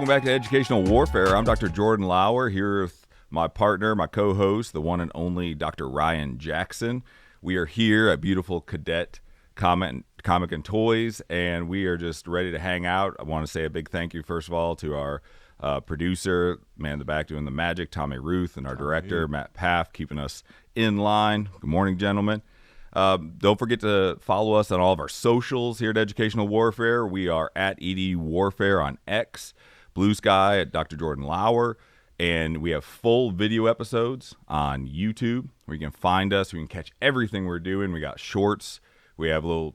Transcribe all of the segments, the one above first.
Welcome back to Educational Warfare. I'm Dr. Jordan Lauer here with my partner, my co-host, the one and only Dr. Ryan Jackson. We are here at beautiful Cadet Comic and Toys, and we are just ready to hang out. I want to say a big thank you, first of all, to our producer, man in the back doing the magic, Tommy Ruth, and our director, Matt Paff, keeping us in line. Good morning, gentlemen. Don't forget to follow us on all of our socials here at Educational Warfare. We are at EDU Warfare on X, Blue Sky at Dr. Jordan Lauer, and we have full video episodes on YouTube where you can find us. We can catch everything we're doing. We got shorts. We have little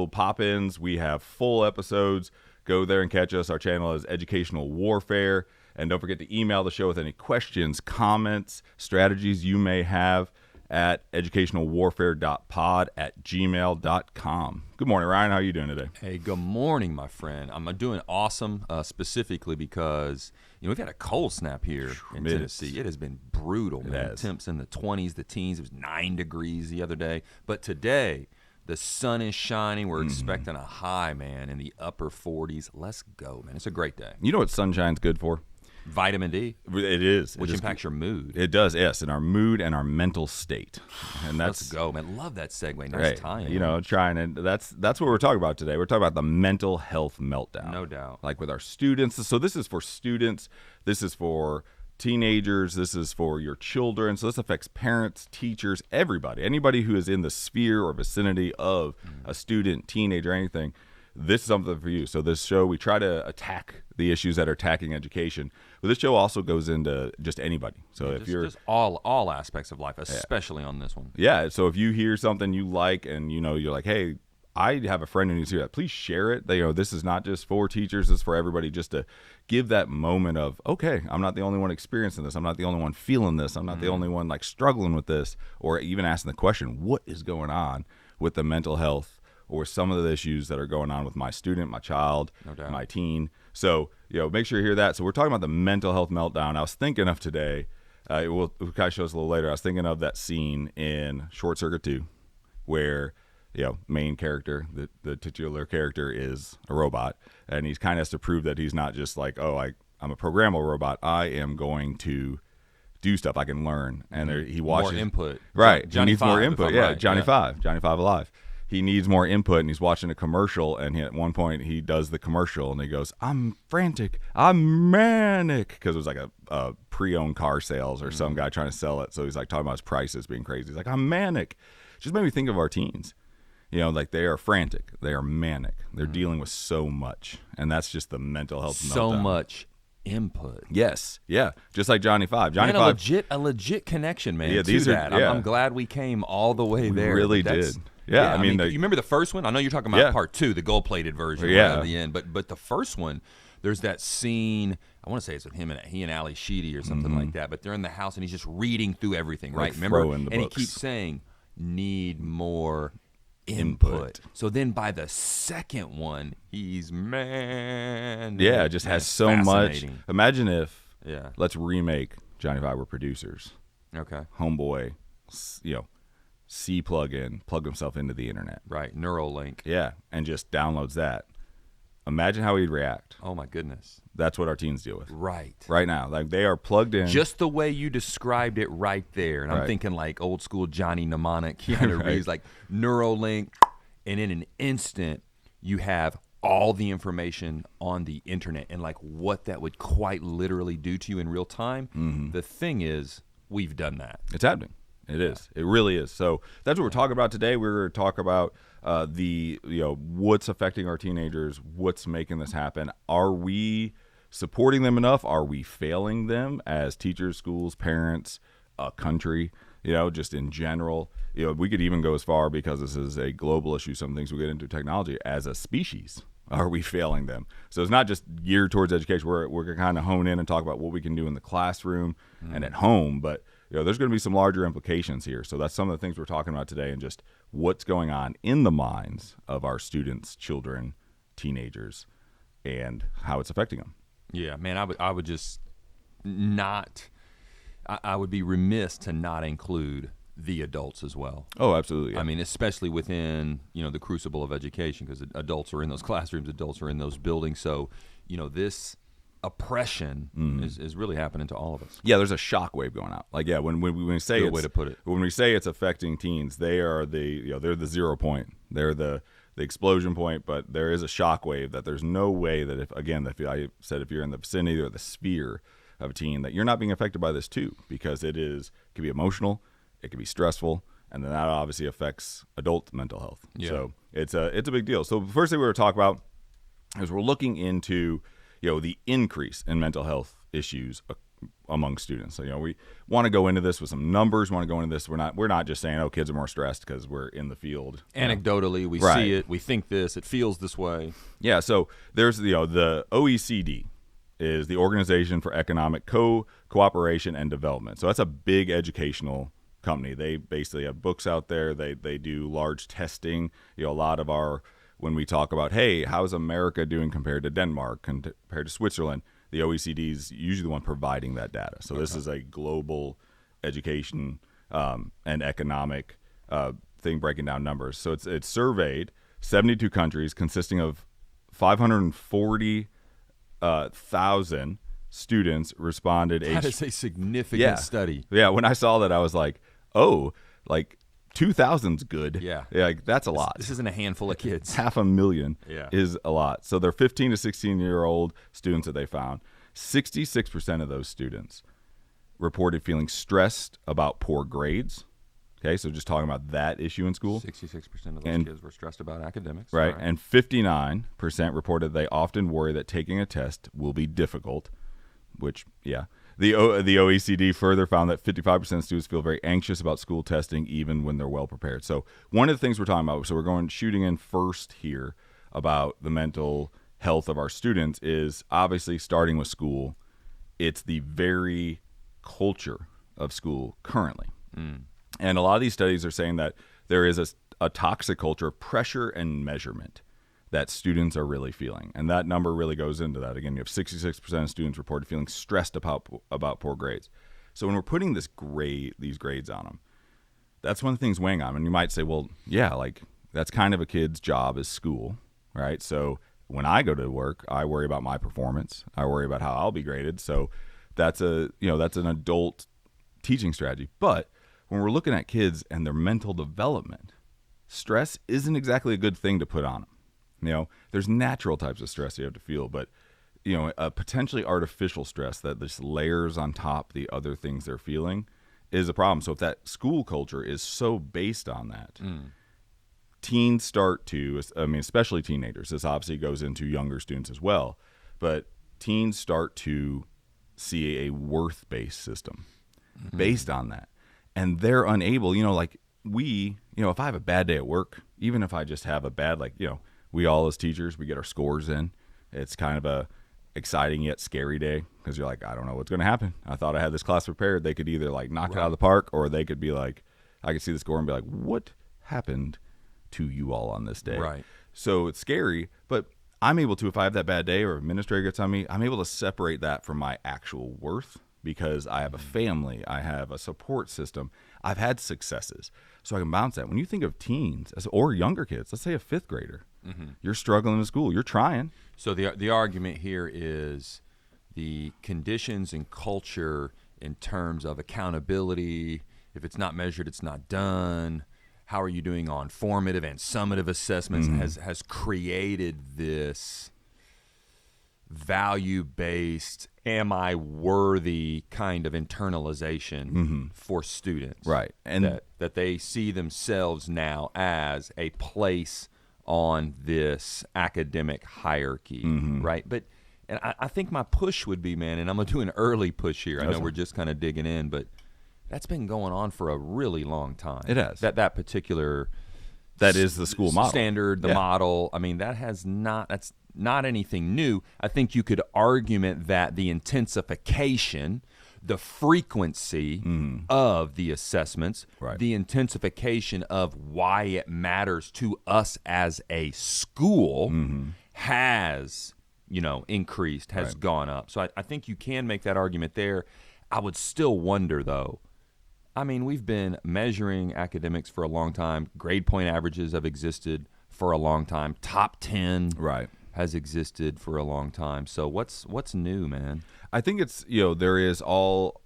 pop-ins. We have full episodes. Go there and catch us. Our channel is Educational Warfare. And don't forget to email the show with any questions, comments, strategies you may have at educationalwarfare.pod@gmail.com. Good morning, Ryan. How are you doing today? Hey, good morning, my friend. I'm doing awesome, specifically because we've had a cold snap here in Tennessee. It has been brutal, man. Temps in the 20s, the teens. It was 9 degrees the other day. But today, the sun is shining. We're expecting a high, man, in the upper 40s. Let's go, man. It's a great day. You know what sunshine's good for? Vitamin D. It is. Which impacts your mood. It does, yes, and our mood and our mental state. And that's, let's go, man. Love that segue. Nice right, time. Trying, and that's what we're talking about today. We're talking about the mental health meltdown. No doubt. Like with our students. So this is for students. This is for teenagers. This is for your children. So this affects parents, teachers, everybody. Anybody who is in the sphere or vicinity of a student, teenager, anything. This is something for you. So this show, we try to attack the issues that are attacking education. But this show also goes into just anybody. So if you're just all aspects of life, especially on this one. Yeah. So if you hear something you like and you're like, hey, I have a friend who needs to hear that, please share it. This is not just for teachers, this is for everybody, just to give that moment of, okay, I'm not the only one experiencing this. I'm not the only one feeling this. I'm not the only one struggling with this, or even asking the question, what is going on with the mental health or some of the issues that are going on with my student, my child, my teen. So, make sure you hear that. So we're talking about the mental health meltdown. I was thinking of today, we'll kind of show us a little later, I was thinking of that scene in Short Circuit 2 where, main character, the titular character is a robot, and he kind of has to prove that he's not just like, I'm a programmable robot. I am going to do stuff. I can learn. And he watches. More input. Right. Johnny he needs 5, more input. Yeah, right. Johnny 5 Alive. He needs more input, and he's watching a commercial, and at one point he does the commercial, and he goes, I'm frantic, I'm manic, because it was like a pre-owned car sales or some guy trying to sell it, so he's talking about his prices being crazy. He's like, I'm manic. Just made me think of our teens. They are frantic, they are manic, they're dealing with so much, and that's just the mental health meltdown. So much input. Yes, yeah, just like Johnny 5. Johnny 5, a legit connection, man. Yeah, I'm glad we came all the way there. We really did. Yeah, I mean, you remember the first one? I know you're talking about part 2, the gold-plated version right at the end. But the first one, there's that scene. I want to say it's with he and Ali Sheedy or something like that. But they're in the house and he's just reading through everything, right? Remember? And he keeps saying, "Need more input." So then by the second one, he's just has so much. Imagine if let's remake Johnny 5. We're producers. Okay. Homeboy, plug himself into the internet. Right, Neuralink. Yeah, and just downloads that. Imagine how he'd react. Oh my goodness. That's what our teens deal with. Right now. They are plugged in. Just the way you described it right there. And I'm thinking old school Johnny Mnemonic, Keanu Reeves, Neuralink. And in an instant, you have all the information on the internet and what that would quite literally do to you in real time. The thing is, we've done that. It's happening. It is. It really is. So that's what we're talking about today. We're going to talk about what's affecting our teenagers, what's making this happen. Are we supporting them enough? Are we failing them as teachers, schools, parents, country, just in general? We could even go as far, because this is a global issue, some things we get into technology, as a species. Are we failing them? So it's not just geared towards education. We're going to kind of hone in and talk about what we can do in the classroom and at home, but there's going to be some larger implications here. So that's some of the things we're talking about today, and just what's going on in the minds of our students, children, teenagers, and how it's affecting them. Yeah, man, I would just not – I would be remiss to not include the adults as well. Oh, absolutely. Yeah. I mean, especially within, the crucible of education, because adults are in those classrooms, adults are in those buildings. So, this oppression is really happening to all of us. Yeah, there's a shock wave going out. Like, when we say Good way to put it. When we say it's affecting teens, they're the 0 point. They're the explosion point, but there is a shock wave that there's no way that if you're in the vicinity or the sphere of a teen, that you're not being affected by this too, because it can be emotional, it can be stressful, and then that obviously affects adult mental health. Yeah. So it's a big deal. So the first thing we're going to talk about is we're looking into the increase in mental health issues among students. So we want to go into this with some numbers. Want to go into this. We're not just saying kids are more stressed because we're in the field. Anecdotally, we see it. We think this. It feels this way. Yeah. So there's the OECD is the Organization for Economic Cooperation and Development. So that's a big educational company. They basically have books out there. They do large testing. A lot of when we talk about, hey, how's America doing compared to Denmark, compared to Switzerland, the OECD is usually the one providing that data. So this is a global education and economic thing breaking down numbers. So it's surveyed 72 countries consisting of 540,000 students responded. That is a significant study. Yeah, when I saw that, I was like, 2,000's good. Yeah, that's a lot. This isn't a handful of kids. 500,000 is a lot. So they're 15 to 16-year-old students that they found. 66% of those students reported feeling stressed about poor grades. Okay, so just talking about that issue in school. 66% of those kids were stressed about academics. Right, and 59% reported they often worry that taking a test will be difficult, which, The OECD further found that 55% of students feel very anxious about school testing even when they're well prepared. So one of the things we're talking about, so we're shooting in first here about the mental health of our students, is obviously starting with school. It's the very culture of school currently. And a lot of these studies are saying that there is a toxic culture of pressure and measurement that students are really feeling. And that number really goes into that. Again, you have 66% of students reported feeling stressed about poor grades. So when we're putting these grades on them, that's one of the things weighing on them. And you might say, well, that's kind of a kid's job is school, right? So when I go to work, I worry about my performance. I worry about how I'll be graded. So that's an adult teaching strategy. But when we're looking at kids and their mental development, stress isn't exactly a good thing to put on them. There's natural types of stress you have to feel, but, a potentially artificial stress that just layers on top the other things they're feeling is a problem. So if that school culture is so based on that, teens start to, especially teenagers, this obviously goes into younger students as well, but teens start to see a worth-based system based on that. And they're unable, if I have a bad day at work, even if I just have a bad, we all as teachers, we get our scores in. It's kind of a exciting yet scary day because you're like, I don't know what's going to happen. I thought I had this class prepared. They could either knock it out of the park, or they could be like, I could see the score and be like, what happened to you all on this day? Right. So it's scary, but I'm able to, if I have that bad day or administrator gets on me, I'm able to separate that from my actual worth because I have a family. I have a support system. I've had successes. So I can bounce that. When you think of teens or younger kids, let's say a fifth grader, you're struggling in school. You're trying. So the argument here is the conditions and culture in terms of accountability. If it's not measured, it's not done. How are you doing on formative and summative assessments has created this value-based, am I worthy kind of internalization for students. Right. And that they see themselves now as a place on this academic hierarchy, right? But and I think my push would be, man, and I'm going to do an early push here. I know we're just kind of digging in, but that's been going on for a really long time. It has. That particular that is the school model. Standard, the model. I mean, that's not anything new. I think you could argument that the intensification, the frequency of the assessments, the intensification of why it matters to us as a school has, increased, has gone up. So I think you can make that argument there. I would still wonder, though. I mean, we've been measuring academics for a long time. Grade point averages have existed for a long time. Top 10 has existed for a long time. So what's new, man? I think it's, there is all,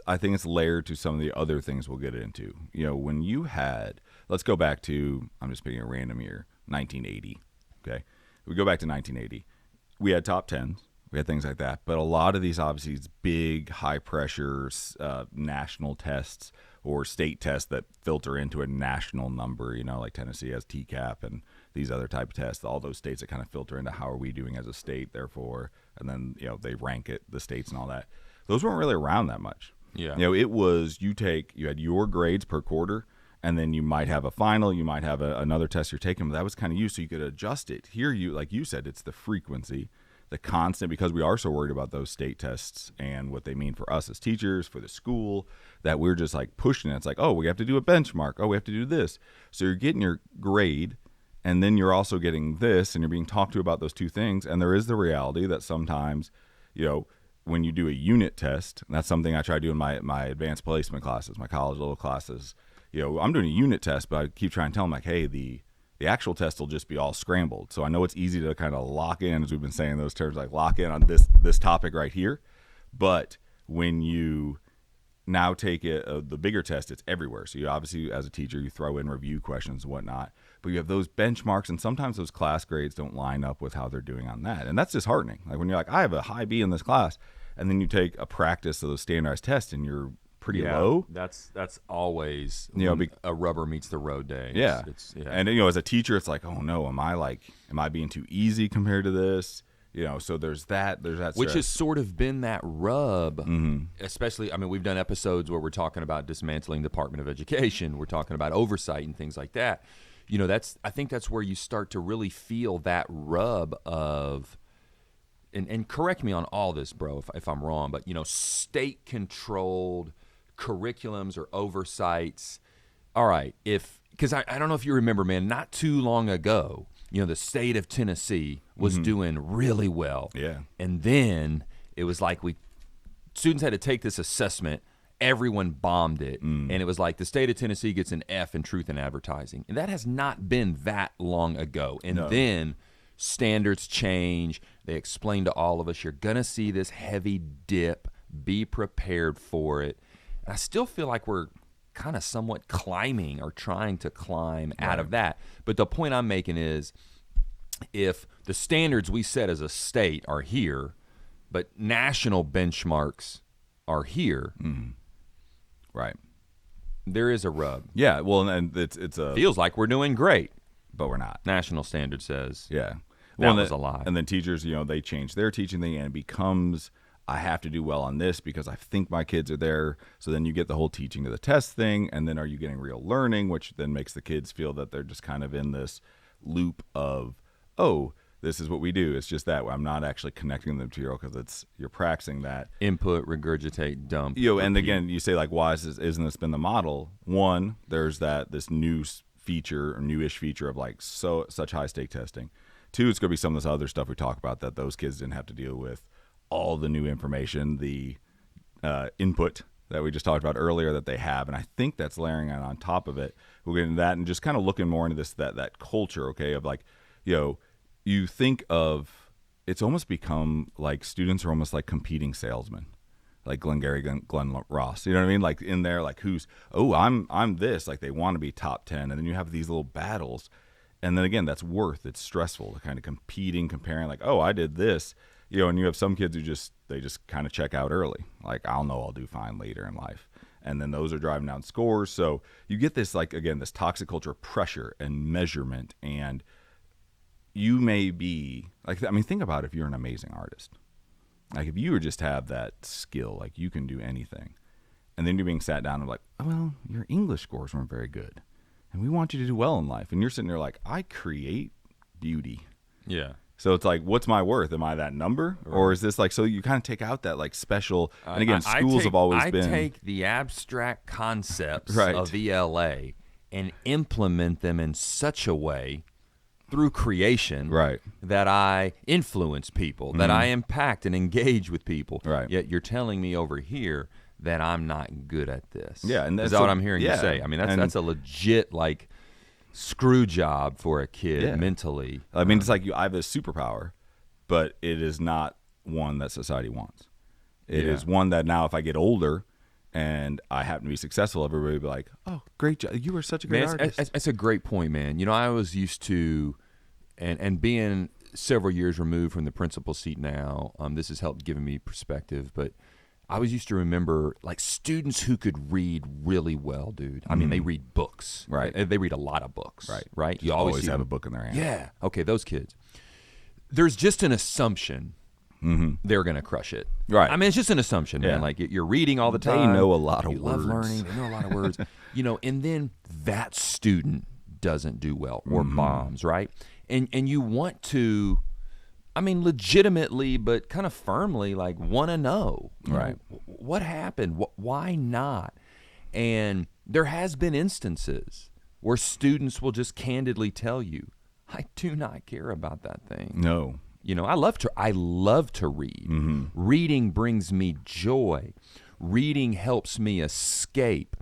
I think it's layered to some of the other things we'll get into. When you had, let's go back to, I'm just picking a random year, 1980. Okay. We go back to 1980. We had top 10s. We had things like that. But a lot of these, obviously, it's big, high pressure national tests or state tests that filter into a national number, like Tennessee has TCAP and these other type of tests, all those states that kind of filter into how are we doing as a state, therefore, and then, they rank it, the states and all that. Those weren't really around that much. Yeah. It was, you had your grades per quarter, and then you might have a final, you might have another test you're taking, but that was kind of you, so you could adjust it. Here, like you said, it's the frequency, the constant, because we are so worried about those state tests and what they mean for us as teachers, for the school, that we're just like pushing it. It's like, oh, we have to do a benchmark. Oh, we have to do this. So you're getting your grade, and then you're also getting this, and you're being talked to about those two things. And there is the reality that sometimes, when you do a unit test, and that's something I try to do in my advanced placement classes, my college level classes, I'm doing a unit test, but I keep trying to tell them, like, hey, the actual test will just be all scrambled. So I know it's easy to kind of lock in, as we've been saying those terms, like lock in on this topic right here. But when you now take it, the bigger test, it's everywhere. So you obviously, as a teacher, you throw in review questions and whatnot, but you have those benchmarks, and sometimes those class grades don't line up with how they're doing on that. And that's disheartening. Like when you're like, I have a high B in this class, and then you take a practice of those standardized tests and you're pretty low. That's always a rubber meets the road day. Yeah. And as a teacher, it's like, oh no, am I being too easy compared to this? So there's that which has sort of been that rub, especially, we've done episodes where we're talking about dismantling the Department of Education. We're talking about oversight and things like that. I think that's where you start to really feel that rub of, and correct me on all this, bro, if I'm wrong, but, state-controlled curriculums or oversights. All right, because I don't know if you remember, man, not too long ago, the state of Tennessee was doing really well. Yeah. And then it was like students had to take this assessment. Everyone bombed it. And it was like the state of Tennessee gets an F in truth in advertising. And that has not been that long ago. And then standards change. They explain to all of us, you're going to see this heavy dip. Be prepared for it. And I still feel like we're kind of somewhat climbing or trying to climb out of that. But the point I'm making is, if the standards we set as a state are here, but national benchmarks are here, right, there is a rub. Yeah, well, and it's feels like we're doing great, but we're not. National standard says, yeah, that was a lie. And then teachers, they change their teaching thing, and it becomes, I have to do well on this because I think my kids are there. So then you get the whole teaching to the test thing, and then are you getting real learning, which then makes the kids feel that they're just kind of in this loop of, oh, this is what we do. It's just that I'm not actually connecting the material because you're practicing that. Input, regurgitate, dump. And again, you say, like, why isn't this been the model? One, there's this new feature or newish feature of like such high stake testing. Two, it's going to be some of this other stuff we talk about that those kids didn't have to deal with. All the new information, the input that we just talked about earlier that they have, and I think that's layering on top of it. We'll get into that and just kind of looking more into this that culture, okay, of like, you think of, it's almost become like students are almost like competing salesmen, like Glengarry, Glenn Ross. You know what I mean? Like in there, like I'm this. Like they want to be top 10, and then you have these little battles, and then again, that's it's stressful, kind of comparing, like, oh, I did this. And you have some kids who just kind of check out early. Like, I'll do fine later in life. And then those are driving down scores. So you get this, like, again, this toxic culture of pressure and measurement. And you may be, like, think about if you're an amazing artist. Like, if you just have that skill, like, you can do anything. And then you're being sat down and like, oh, well, your English scores weren't very good. And we want you to do well in life. And you're sitting there like, I create beauty. Yeah. So it's like, what's my worth? Am I that number? Right. Or is this like, so you kind of take out that like special, and again, schools have always been. I take the abstract concepts of ELA and implement them in such a way through creation that I influence people, that I impact and engage with people. Right. Yet you're telling me over here that I'm not good at this. Yeah. And is that what I'm hearing you say? I mean, that's a legit, like, screw job for a kid mentally. I mean, it's like I have this superpower, but it is not one that society wants. It is one that now if I get older and I happen to be successful, everybody will be like, oh, great job. You were such a great artist. That's a great point, man. You know, I was used to, and being several years removed from the principal seat now, this has helped giving me perspective, but I was used to remember like students who could read really well, dude. I mean, they read books. Right. They read a lot of books. Right? You always have a book in their hand. Yeah. Okay, those kids. There's just an assumption they're going to crush it. Right. I mean, it's just an assumption, man. Like you're reading all the time. They know a lot of words. Love learning. They know a lot of words. You know, and then that student doesn't do well or bombs, right? And you want to, I mean, legitimately, but kind of firmly, like, want to know, right? What happened? Why not? And there has been instances where students will just candidly tell you, I do not care about that thing. No. You know, I love to read. Reading brings me joy. Reading helps me escape.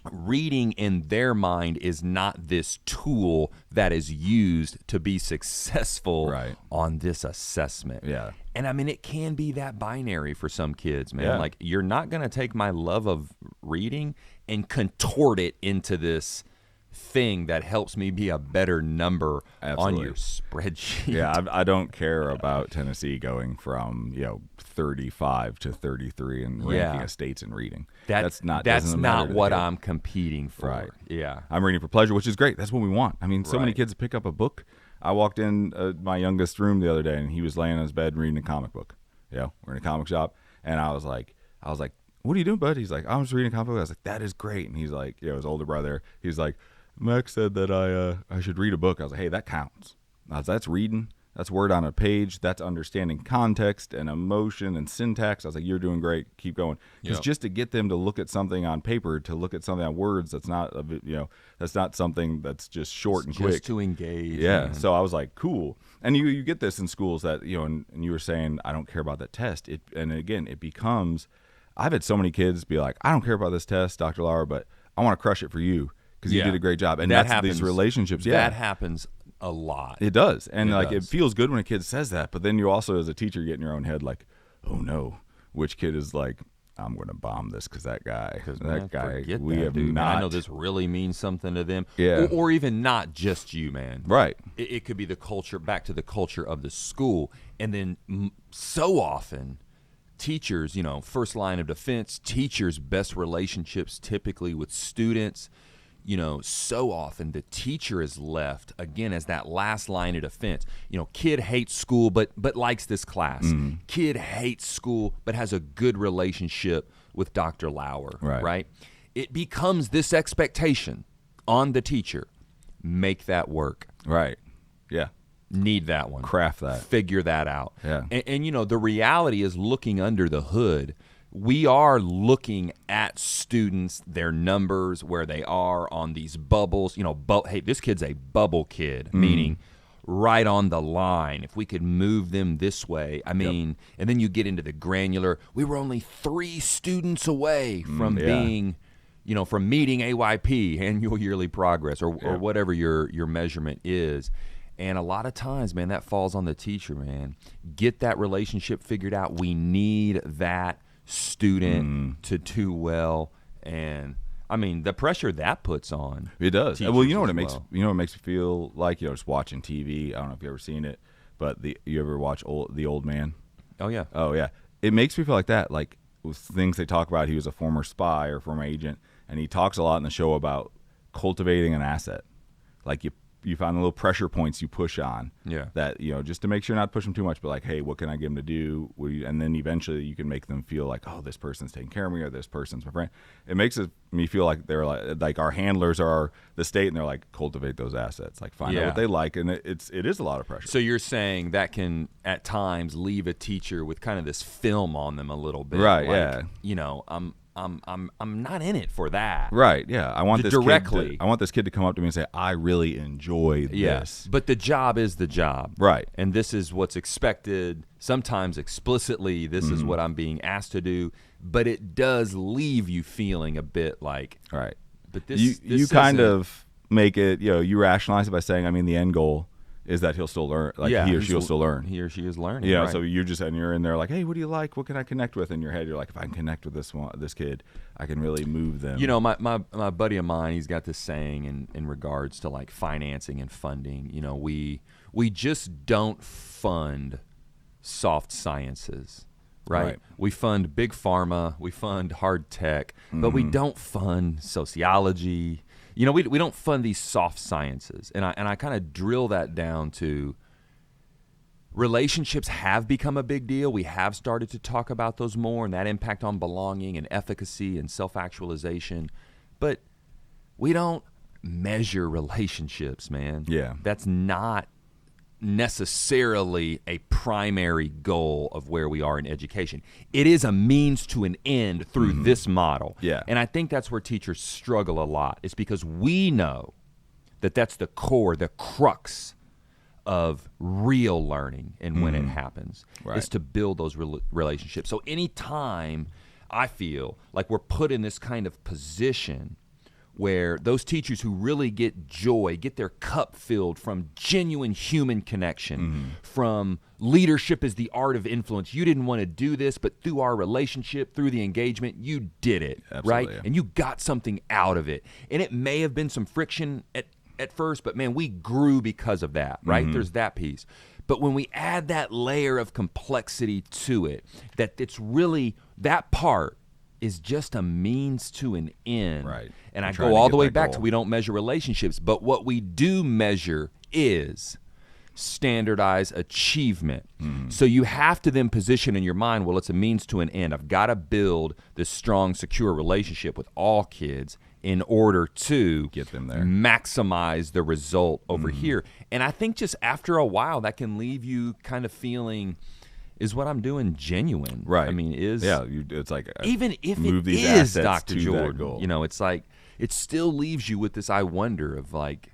Reading in their mind is not this tool that is used to be successful on this assessment. Yeah. And I mean, it can be that binary for some kids, man. Yeah. Like, you're not going to take my love of reading and contort it into this thing that helps me be a better number on your spreadsheet. Yeah, I don't care about Tennessee going from 35 to 33 and ranking of states in reading. That's not what I'm competing for. Right. Yeah, I'm reading for pleasure, which is great. That's what we want. I mean, so many kids pick up a book. I walked in my youngest room the other day, and he was laying on his bed reading a comic book. Yeah, we're in a comic shop, and I was like, "What are you doing, bud?" He's like, "I'm just reading a comic book." I was like, "That is great." And he's like, his older brother. He's like, Max said that I should read a book. I was like, hey, that counts. That's reading. That's word on a page. That's understanding context and emotion and syntax. I was like, you're doing great. Keep going. Because just to get them to look at something on paper, to look at something on words, that's not that's not something that's just short and quick. Just to engage. Yeah. Man. So I was like, cool. And you get this in schools that and you were saying I don't care about that test. And again, it becomes. I've had so many kids be like, I don't care about this test, Dr. Lauer, but I want to crush it for you. Because you did a great job. And that that's happens, these relationships. Yeah. That happens a lot. It does. And it feels good when a kid says that. But then you also, as a teacher, get in your own head like, oh, no. Which kid is like, I'm going to bomb this because that guy, we have dude, not. I know this really means something to them. Yeah. Or even not just you, man. Right. It could be the culture, back to the culture of the school. And then so often, teachers, first line of defense, teachers' best relationships typically with students. So often the teacher is left, again, as that last line of defense. Kid hates school but likes this class. Kid hates school but has a good relationship with Dr. Lauer, right? It becomes this expectation on the teacher. Make that work. Right. Yeah. Need that one. Craft that. Figure that out. Yeah. And the reality is looking under the hood. We are looking at students, their numbers, where they are on these bubbles. Hey, this kid's a bubble kid, meaning right on the line. If we could move them this way, I mean, and then you get into the granular. We were only 3 students away from being, from meeting AYP, annual yearly progress, or whatever your measurement is. And a lot of times, man, that falls on the teacher, man. Get that relationship figured out. We need that student to do well, and I mean the pressure that puts on it does. Well, you know what it makes it makes me feel like just watching TV. I don't know if you ever seen it, but you ever watch The Old Man? Oh yeah. It makes me feel like that. Like with things they talk about, he was a former spy or former agent, and he talks a lot in the show about cultivating an asset. Like you find the little pressure points you push on. Yeah. That, just to make sure not to push them too much, but like, hey, what can I get them to do? And then eventually you can make them feel like, oh, this person's taking care of me or this person's my friend. It makes me feel like they're like our handlers are the state, and they're like, cultivate those assets, like find out what they like. And it is a lot of pressure. So you're saying that can at times leave a teacher with kind of this film on them a little bit. Right. Like, I'm not in it for that. Right. Yeah. I want directly. I want this kid to come up to me and say, I really enjoy this. Yes. But the job is the job. Right. And this is what's expected. Sometimes explicitly, this is what I'm being asked to do. But it does leave you feeling a bit like, right. But this you kind of make it, you rationalize it by saying, I mean, the end goal is that he'll still learn, like he or she will still learn. He or she is learning. Yeah, right. so you're in there like, hey, what do you like? What can I connect with? In your head, you're like, if I can connect with this kid, I can really move them. My buddy of mine, he's got this saying in regards to like financing and funding. We just don't fund soft sciences, right? We fund big pharma, we fund hard tech, but we don't fund sociology. We don't fund these soft sciences, and I kind of drill that down to relationships have become a big deal. We have started to talk about those more and that impact on belonging and efficacy and self-actualization, but we don't measure relationships, man. Yeah. That's not necessarily a primary goal of where we are in education. It is a means to an end through this model. Yeah. And I think that's where teachers struggle a lot. It's because we know that that's the core, the crux of real learning and when it happens is to build those relationships. So anytime I feel like we're put in this kind of position where those teachers who really get joy, get their cup filled from genuine human connection, from leadership is the art of influence. You didn't want to do this, but through our relationship, through the engagement, you did it, right? And you got something out of it. And it may have been some friction at first, but man, we grew because of that, right? There's that piece. But when we add that layer of complexity to it, that it's really, that part is just a means to an end. Right. And I go all the way back to we don't measure relationships, but what we do measure is standardized achievement. So you have to then position in your mind, well, it's a means to an end. I've got to build this strong, secure relationship with all kids in order to get them there, maximize the result over here. And I think just after a while, that can leave you kind of feeling, is what I'm doing genuine? Right. I mean, it's like even if move it these is assets Dr. to Jordan, that goal. it's like it still leaves you with this I wonder of like,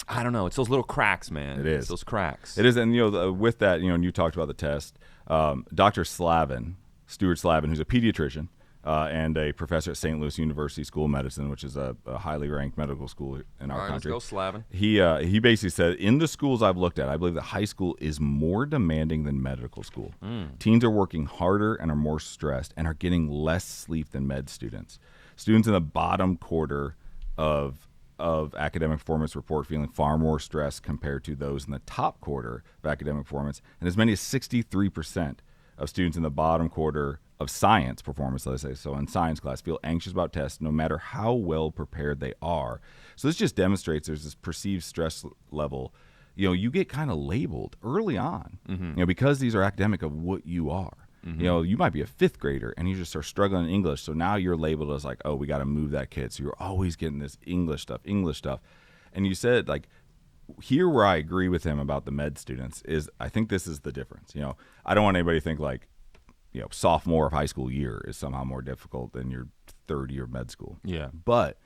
I don't know. It's those little cracks, man. It is. It's those cracks. It is, and with that, and you talked about the test. Dr. Stuart Slavin, who's a pediatrician and a professor at St. Louis University School of Medicine, which is a highly ranked medical school in our country. Let's go, Slavin. He basically said, in the schools I've looked at, I believe that high school is more demanding than medical school. Teens are working harder and are more stressed and are getting less sleep than med students. Students in the bottom quarter of academic performance report feeling far more stressed compared to those in the top quarter of academic performance, and as many as 63% of students in the bottom quarter of science performance, let's say, so in science class, feel anxious about tests no matter how well prepared they are. So this just demonstrates there's this perceived stress level. You get kind of labeled early on, because these are academic of what you are. You might be a fifth grader and you just are struggling in English. So now you're labeled as like, oh, we got to move that kid. So you're always getting this English stuff. And you said, like, here where I agree with him about the med students is I think this is the difference. I don't want anybody to think like, sophomore of high school year is somehow more difficult than your third year of med school. Yeah. But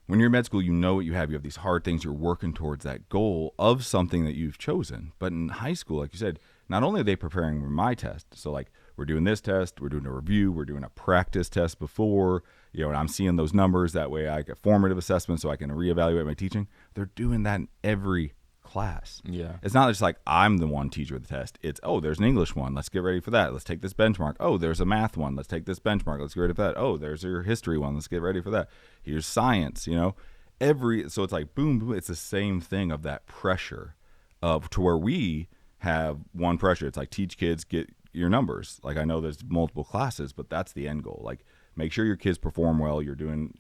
when you're in med school, you know what you have. You have these hard things. You're working towards that goal of something that you've chosen. But in high school, like you said, not only are they preparing for my test, so like we're doing this test, we're doing a review, we're doing a practice test before, and I'm seeing those numbers. That way I get formative assessment so I can reevaluate my teaching. They're doing that in every class. Yeah. It's not just like I'm the one teacher of the test. It's, oh, there's an English one. Let's get ready for that. Let's take this benchmark. Oh, there's a math one. Let's take this benchmark. Let's get ready for that. Oh, there's your history one. Let's get ready for that. Here's science, so it's like boom, boom. It's the same thing of that pressure of to where we have one pressure. It's like teach kids, get your numbers. Like I know there's multiple classes, but that's the end goal. Like make sure your kids perform well. You're doing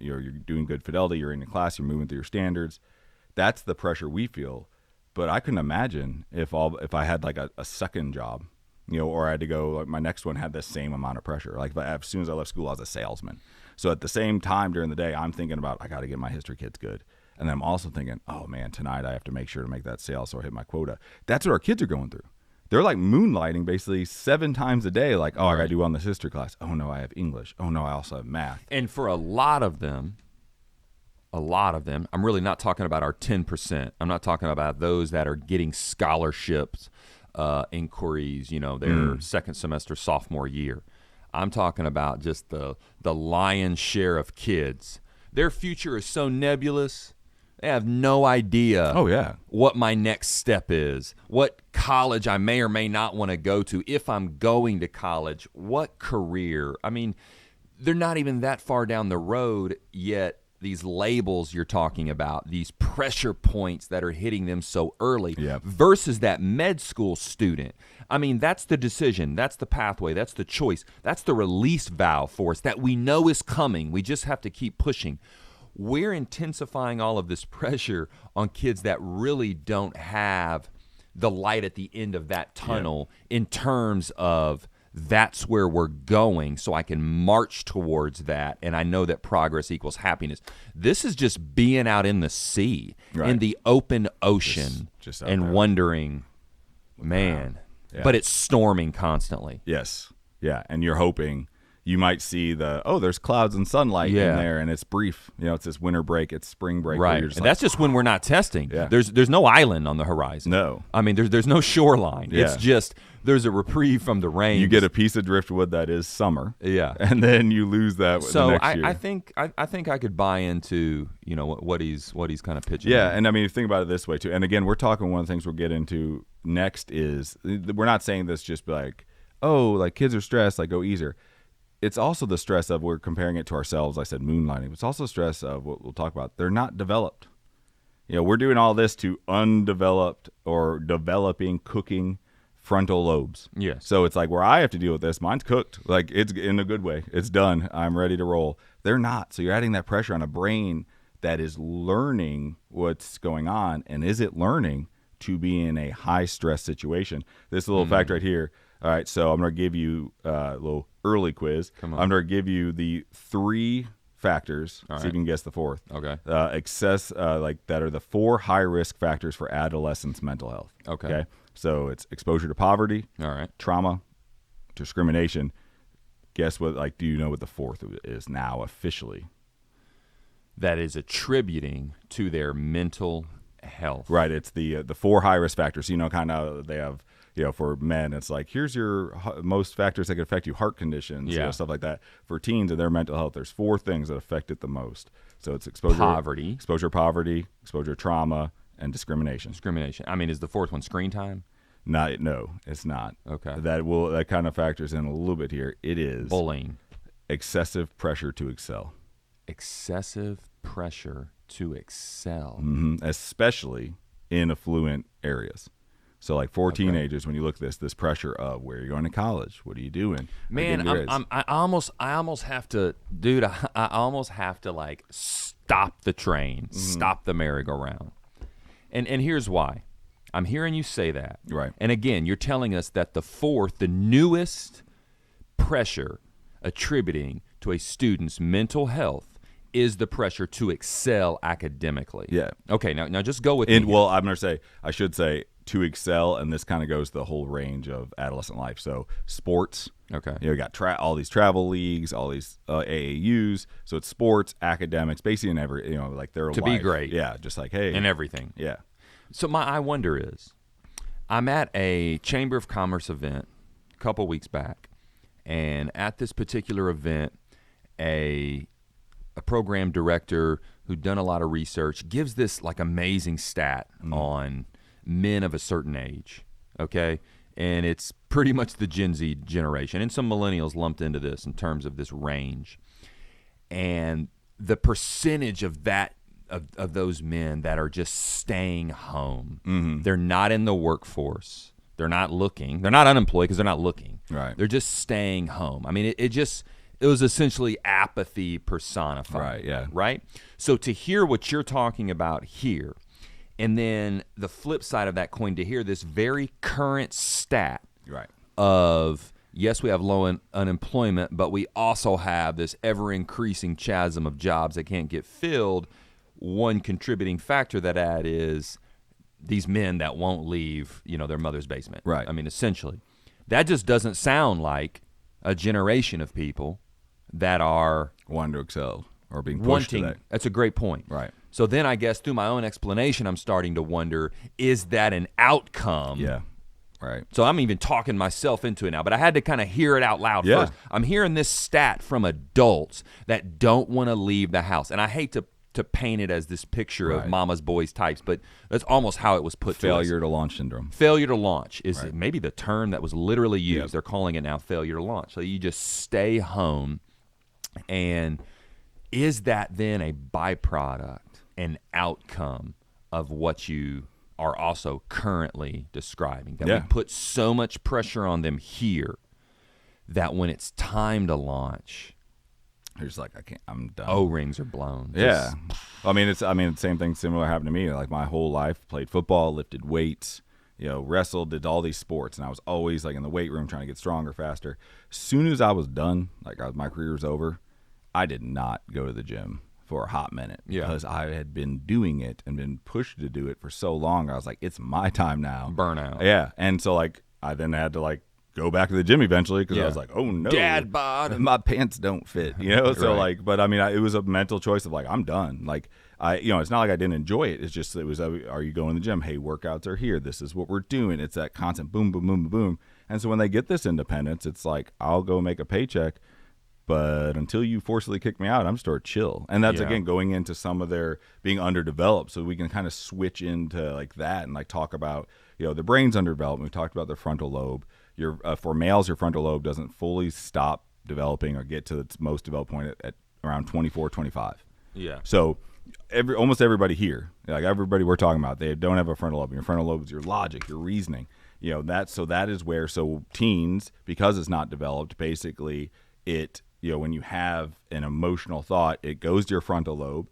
good fidelity. You're in the class. You're moving through your standards. That's the pressure we feel. But I couldn't imagine if I had like a second job, or I had to go. Like my next one had the same amount of pressure. Like as soon as I left school, I was a salesman. So at the same time during the day, I'm thinking about I got to get my history kids good, and then I'm also thinking, oh man, tonight I have to make sure to make that sale so I hit my quota. That's what our kids are going through. They're like moonlighting basically 7 times a day. Like, oh, I got to do well in this history class. Oh no, I have English. Oh no, I also have math. And for a lot of them, I'm really not talking about our 10%. I'm not talking about those that are getting scholarships, inquiries, their second semester, sophomore year. I'm talking about just the lion's share of kids. Their future is so nebulous. They have no idea what my next step is, what college I may or may not want to go to, if I'm going to college, what career. I mean, they're not even that far down the road yet. These labels you're talking about, these pressure points that are hitting them so early versus that med school student. I mean, that's the decision. That's the pathway. That's the choice. That's the release valve for us that we know is coming. We just have to keep pushing. We're intensifying all of this pressure on kids that really don't have the light at the end of that tunnel in terms of that's where we're going, so I can march towards that, and I know that progress equals happiness. This is just being out in the sea, in the open ocean, just and wondering, man, but it's storming constantly. Yes. Yeah, and you're hoping you might see there's clouds and sunlight in there, and it's brief. It's this winter break, it's spring break. Right, and that's just when we're not testing. Yeah. There's no island on the horizon. No. I mean, there's no shoreline. Yeah. It's just there's a reprieve from the rain. You get a piece of driftwood that is summer. Yeah. And then you lose that the next year. I think I could buy into, what he's kind of pitching. Yeah, and I mean, think about it this way, too. And again, we're talking, one of the things we'll get into next is, we're not saying this just like, kids are stressed, go easier. It's also the stress of, we're comparing it to ourselves. I said moonlighting. It's also stress of what we'll talk about. They're not developed. We're doing all this to undeveloped or developing, cooking frontal lobes. Yeah. So it's like, where I have to deal with this, mine's cooked. It's in a good way. It's done. I'm ready to roll. They're not. So you're adding that pressure on a brain that is learning what's going on. And is it learning to be in a high stress situation? This little fact right here. All right, so I'm going to give you a little early quiz. Come on. I'm going to give you the 3 factors, see if you can guess the 4th. Okay. That are the 4 high-risk factors for adolescents' mental health. Okay. So it's exposure to poverty, all right, trauma, discrimination. Guess what, do you know what the 4th is now officially? That is attributing to their mental health. Right, it's the 4 high-risk factors. Kind of they have... for men, it's like, here's your most factors that can affect you, heart conditions, stuff like that. For teens and their mental health, there's 4 things that affect it the most. So it's exposure, poverty, exposure, trauma, and discrimination. I mean, is the 4th one screen time? No, it's not. Okay. That kind of factors in a little bit here. It is bullying, excessive pressure to excel. Excessive pressure to excel, especially in affluent areas. So for teenagers, when you look at this pressure of, where you're going to college, what are you doing? Man, I almost have to, dude. I almost have to stop the train, stop the merry-go-round, and here's why. I'm hearing you say that, right? And again, you're telling us that the 4th, the newest pressure attributing to a student's mental health is the pressure to excel academically. Yeah. Okay. Now just go with me. Well, I should say. To excel, and this kind of goes the whole range of adolescent life. So sports, okay, you got all these travel leagues, all these AAUs. So it's sports, academics, basically in every, their life. To be great, just hey, in everything, yeah. So I wonder is, I'm at a Chamber of Commerce event a couple weeks back, and at this particular event, a program director who'd done a lot of research gives this amazing stat on men of a certain age, okay? And it's pretty much the Gen Z generation, and some millennials lumped into this in terms of this range. And the percentage of that of those men that are just staying home, they're not in the workforce, they're not looking, they're not unemployed because they're not looking. Right. They're just staying home. I mean, it was essentially apathy personified. Right, yeah. Right? So to hear what you're talking about here, and then the flip side of that coin, to hear this very current stat of, yes, we have low unemployment, but we also have this ever-increasing chasm of jobs that can't get filled. One contributing factor to that is these men that won't leave, their mother's basement. Right. I mean, essentially. That just doesn't sound like a generation of people that are wanting to excel or being pushed to that. That's a great point. Right. So then I guess through my own explanation, I'm starting to wonder, is that an outcome? Yeah, right. So I'm even talking myself into it now, but I had to kind of hear it out loud first. I'm hearing this stat from adults that don't want to leave the house. And I hate to to paint it as this picture of mama's boys types, but that's almost how it was put to us. Failure to launch syndrome. Failure to launch is maybe the term that was literally used. Yep. They're calling it now failure to launch. So you just stay home, and is that then a byproduct, an outcome of what you are also currently describing? That we put so much pressure on them here that when it's time to launch, you're just like, I'm done. O-rings are blown. Yeah. The same thing similar happened to me. Like my whole life, played football, lifted weights, wrestled, did all these sports. And I was always like in the weight room trying to get stronger, faster. As soon as I was done, my career was over, I did not go to the gym for a hot minute because I had been doing it and been pushed to do it for so long. I was like, it's my time now. Burnout. Yeah. And so I then had to go back to the gym eventually because I was like, oh no, dad bod, my pants don't fit, So it was a mental choice of I'm done. It's not like I didn't enjoy it. It's just, are you going to the gym? Hey, workouts are here. This is what we're doing. It's that constant boom, boom, boom, boom. And so when they get this independence, it's like, I'll go make a paycheck, but until you forcibly kick me out, I'm just chill. And that's again, going into some of their being underdeveloped. So we can kind of switch into that and talk about, the brain's underdeveloped. We talked about the frontal lobe. For males, your frontal lobe doesn't fully stop developing or get to its most developed point at around 24, 25. Yeah. So almost everybody here, everybody we're talking about, they don't have a frontal lobe. Your frontal lobe is your logic, your reasoning. That is where, teens, because it's not developed, basically when you have an emotional thought, it goes to your frontal lobe.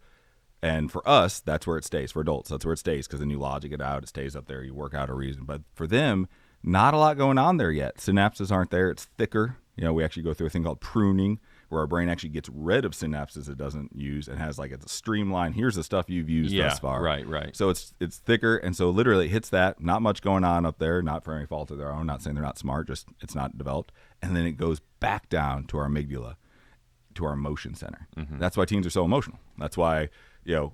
And for us, that's where it stays. For adults, that's where it stays because then you logic it out. It stays up there. You work out a reason. But for them, not a lot going on there yet. Synapses aren't there. It's thicker. We actually go through a thing called pruning where our brain actually gets rid of synapses it doesn't use and has it's a streamline. Here's the stuff you've used thus far. Right. So it's thicker. And so literally it hits that. Not much going on up there. Not for any fault of their own. Not saying they're not smart. Just it's not developed. And then it goes back down to our amygdala, to our emotion center. Mm-hmm. That's why teens are so emotional. That's why, the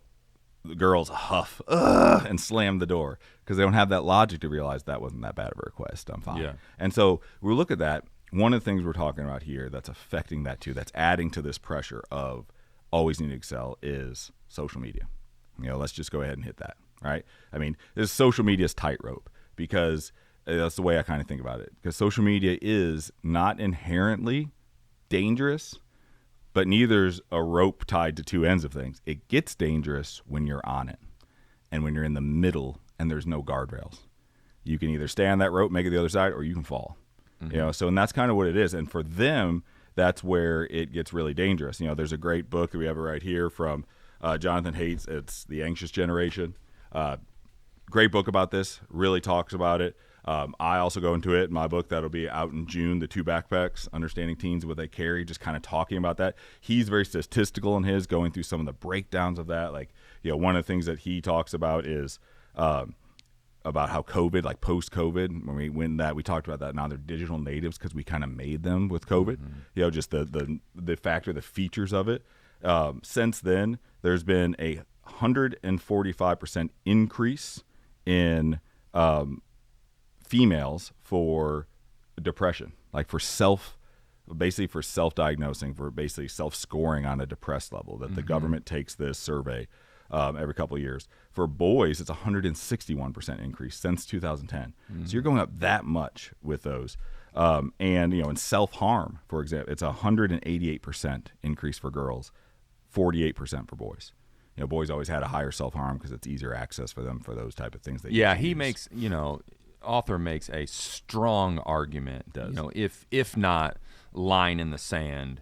girls huff and slam the door because they don't have that logic to realize that wasn't that bad of a request. I'm fine. Yeah. And so we look at that. One of the things we're talking about here that's affecting that too, that's adding to this pressure of always need to excel is social media. Let's just go ahead and hit that, right? This social media's tightrope because that's the way I kind of think about it. Because social media is not inherently dangerous, but neither's a rope tied to two ends of things. It gets dangerous when you're on it and when you're in the middle and there's no guardrails. You can either stay on that rope, make it the other side, or you can fall. Mm-hmm. And that's kind of what it is. And for them, that's where it gets really dangerous. There's a great book that we have right here from Jonathan Haidt's. It's The Anxious Generation. Great book about this, really talks about it. I also go into it in my book that'll be out in June, The Two Backpacks, Understanding Teens, What They Carry, just kind of talking about that. He's very statistical in his, going through some of the breakdowns of that. One of the things that he talks about is about how COVID, post-COVID, when we win that, we talked about that. Now they're digital natives because we kind of made them with COVID, just the factor, the features of it. Since then, there's been a 145% increase in females for depression, for self-diagnosing, for basically self-scoring on a depressed level, that the government takes this survey every couple of years. For boys, it's 161% increase since 2010. So you're going up that much with those. In self-harm, for example, it's 188% increase for girls, 48% for boys. Boys always had a higher self-harm because it's easier access for them for those type of things. Author makes a strong argument. Does. If not line in the sand,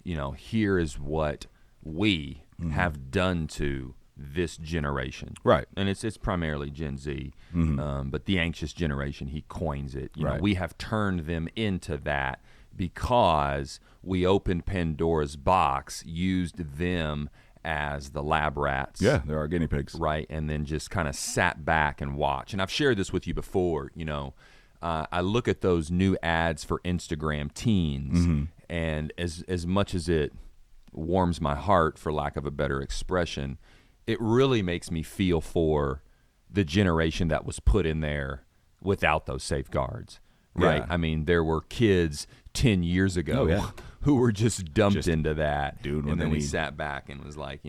here is what we have done to this generation. Right. And it's primarily Gen Z, but the anxious generation, he coins it. We have turned them into that because we opened Pandora's box, used them as the lab rats. Yeah, they're our guinea pigs. Right, and then just kind of sat back and watched. And I've shared this with you before, I look at those new ads for Instagram teens, and as much as it warms my heart, for lack of a better expression, it really makes me feel for the generation that was put in there without those safeguards. Right. Yeah. There were kids 10 years ago who were just dumped into that. Dude, and then we sat back and was like,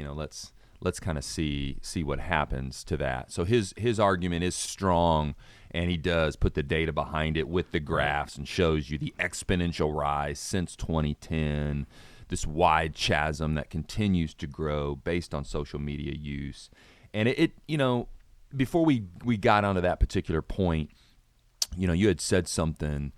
let's kind of see what happens to that. So his argument is strong, and he does put the data behind it with the graphs and shows you the exponential rise since 2010, this wide chasm that continues to grow based on social media use. And it before we got onto that particular point, you had said something,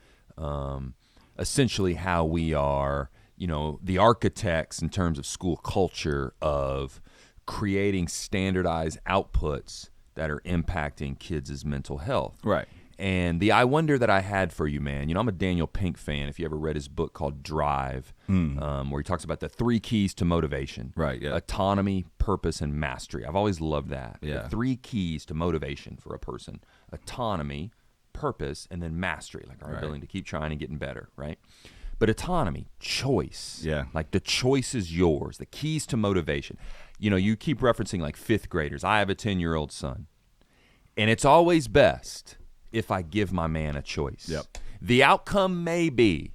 essentially how we are, the architects in terms of school culture of creating standardized outputs that are impacting kids' mental health. Right. And the I wonder that I had for you, man, I'm a Daniel Pink fan. If you ever read his book called Drive, where he talks about the 3 keys to motivation. Right, yeah. Autonomy, purpose, and mastery. I've always loved that. Yeah. The 3 keys to motivation for a person. Autonomy, purpose, and then mastery, like our ability to keep trying and getting better, right? But autonomy, choice. Yeah. Like the choice is yours. The keys to motivation. You keep referencing like 5th graders. I have a 10-year-old son. And it's always best if I give my man a choice. Yep. The outcome may be,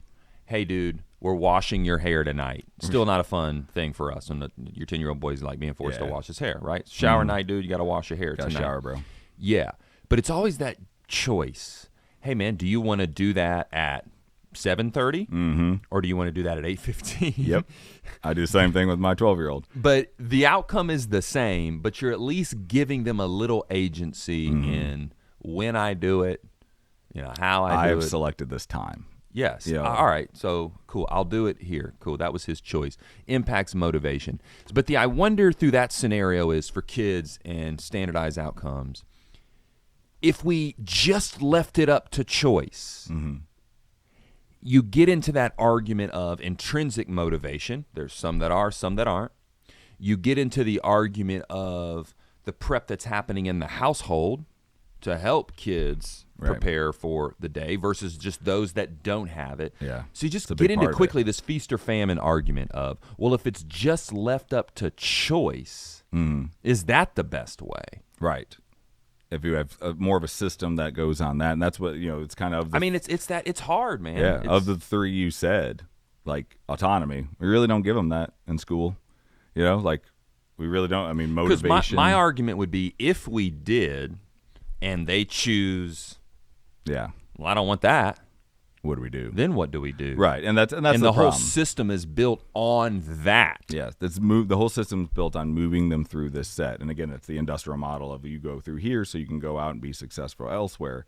hey, dude, we're washing your hair tonight. Still not a fun thing for us. And your 10-year-old boy's like being forced to wash his hair, right? Shower night, dude, you got to wash your hair tonight. Shower, bro. Yeah. But it's always that choice. Hey, man, do you want to do that at 7:30? Or do you want to do that at 8:15? Yep. I do the same thing with my 12-year-old. But the outcome is the same, but you're at least giving them a little agency in when I do it, how I do it. I've selected this time. Yes. Yeah. All right. So, cool. I'll do it here. Cool. That was his choice. Impacts motivation. But the I wonder through that scenario is for kids and standardized outcomes, if we just left it up to choice, you get into that argument of intrinsic motivation. There's some that are, some that aren't. You get into the argument of the prep that's happening in the household to help kids prepare for the day versus just those that don't have it. Yeah. So you just get into quickly this feast or famine argument of, well, if it's just left up to choice, is that the best way? Right. If you have more of a system that goes on that, and that's what, it's kind of. It's hard, man. Yeah. Of the 3 you said, like autonomy, we really don't give them that in school. We really don't. I mean, motivation. Because my argument would be if we did, and they choose. Yeah. Well, I don't want that. What do we do? Then what do we do? Right, and that's the problem. Whole system is built on that. Yes, the whole system's built on moving them through this set. And again, it's the industrial model of you go through here so you can go out and be successful elsewhere.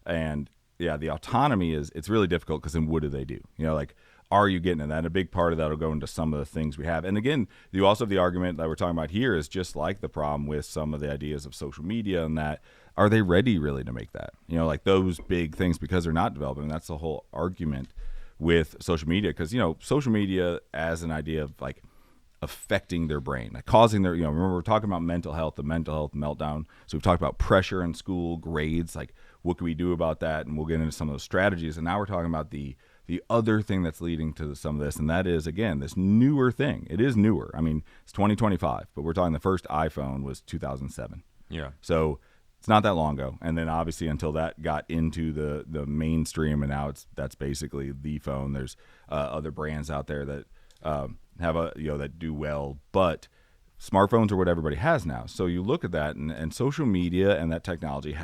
And yeah, the autonomy it's really difficult because then what do they do? Are you getting in that? And a big part of that will go into some of the things we have. And again, you also have the argument that we're talking about here is just like the problem with some of the ideas of social media and that. Are they ready really to make that? Those big things because they're not developing. That's the whole argument with social media because, social media as an idea of like affecting their brain, like causing their, remember we're talking about mental health, the mental health meltdown. So we've talked about pressure in school, grades, like what can we do about that? And we'll get into some of those strategies. And now we're talking about the other thing that's leading to some of this. And that is, again, this newer thing. It is newer. I mean, it's 2025, but we're talking the first iPhone was 2007. Yeah. So it's not that long ago, and then obviously until that got into the mainstream, and now that's basically the phone. There's other brands out there that have that do well, but smartphones are what everybody has now. So you look at that, and social media and that technology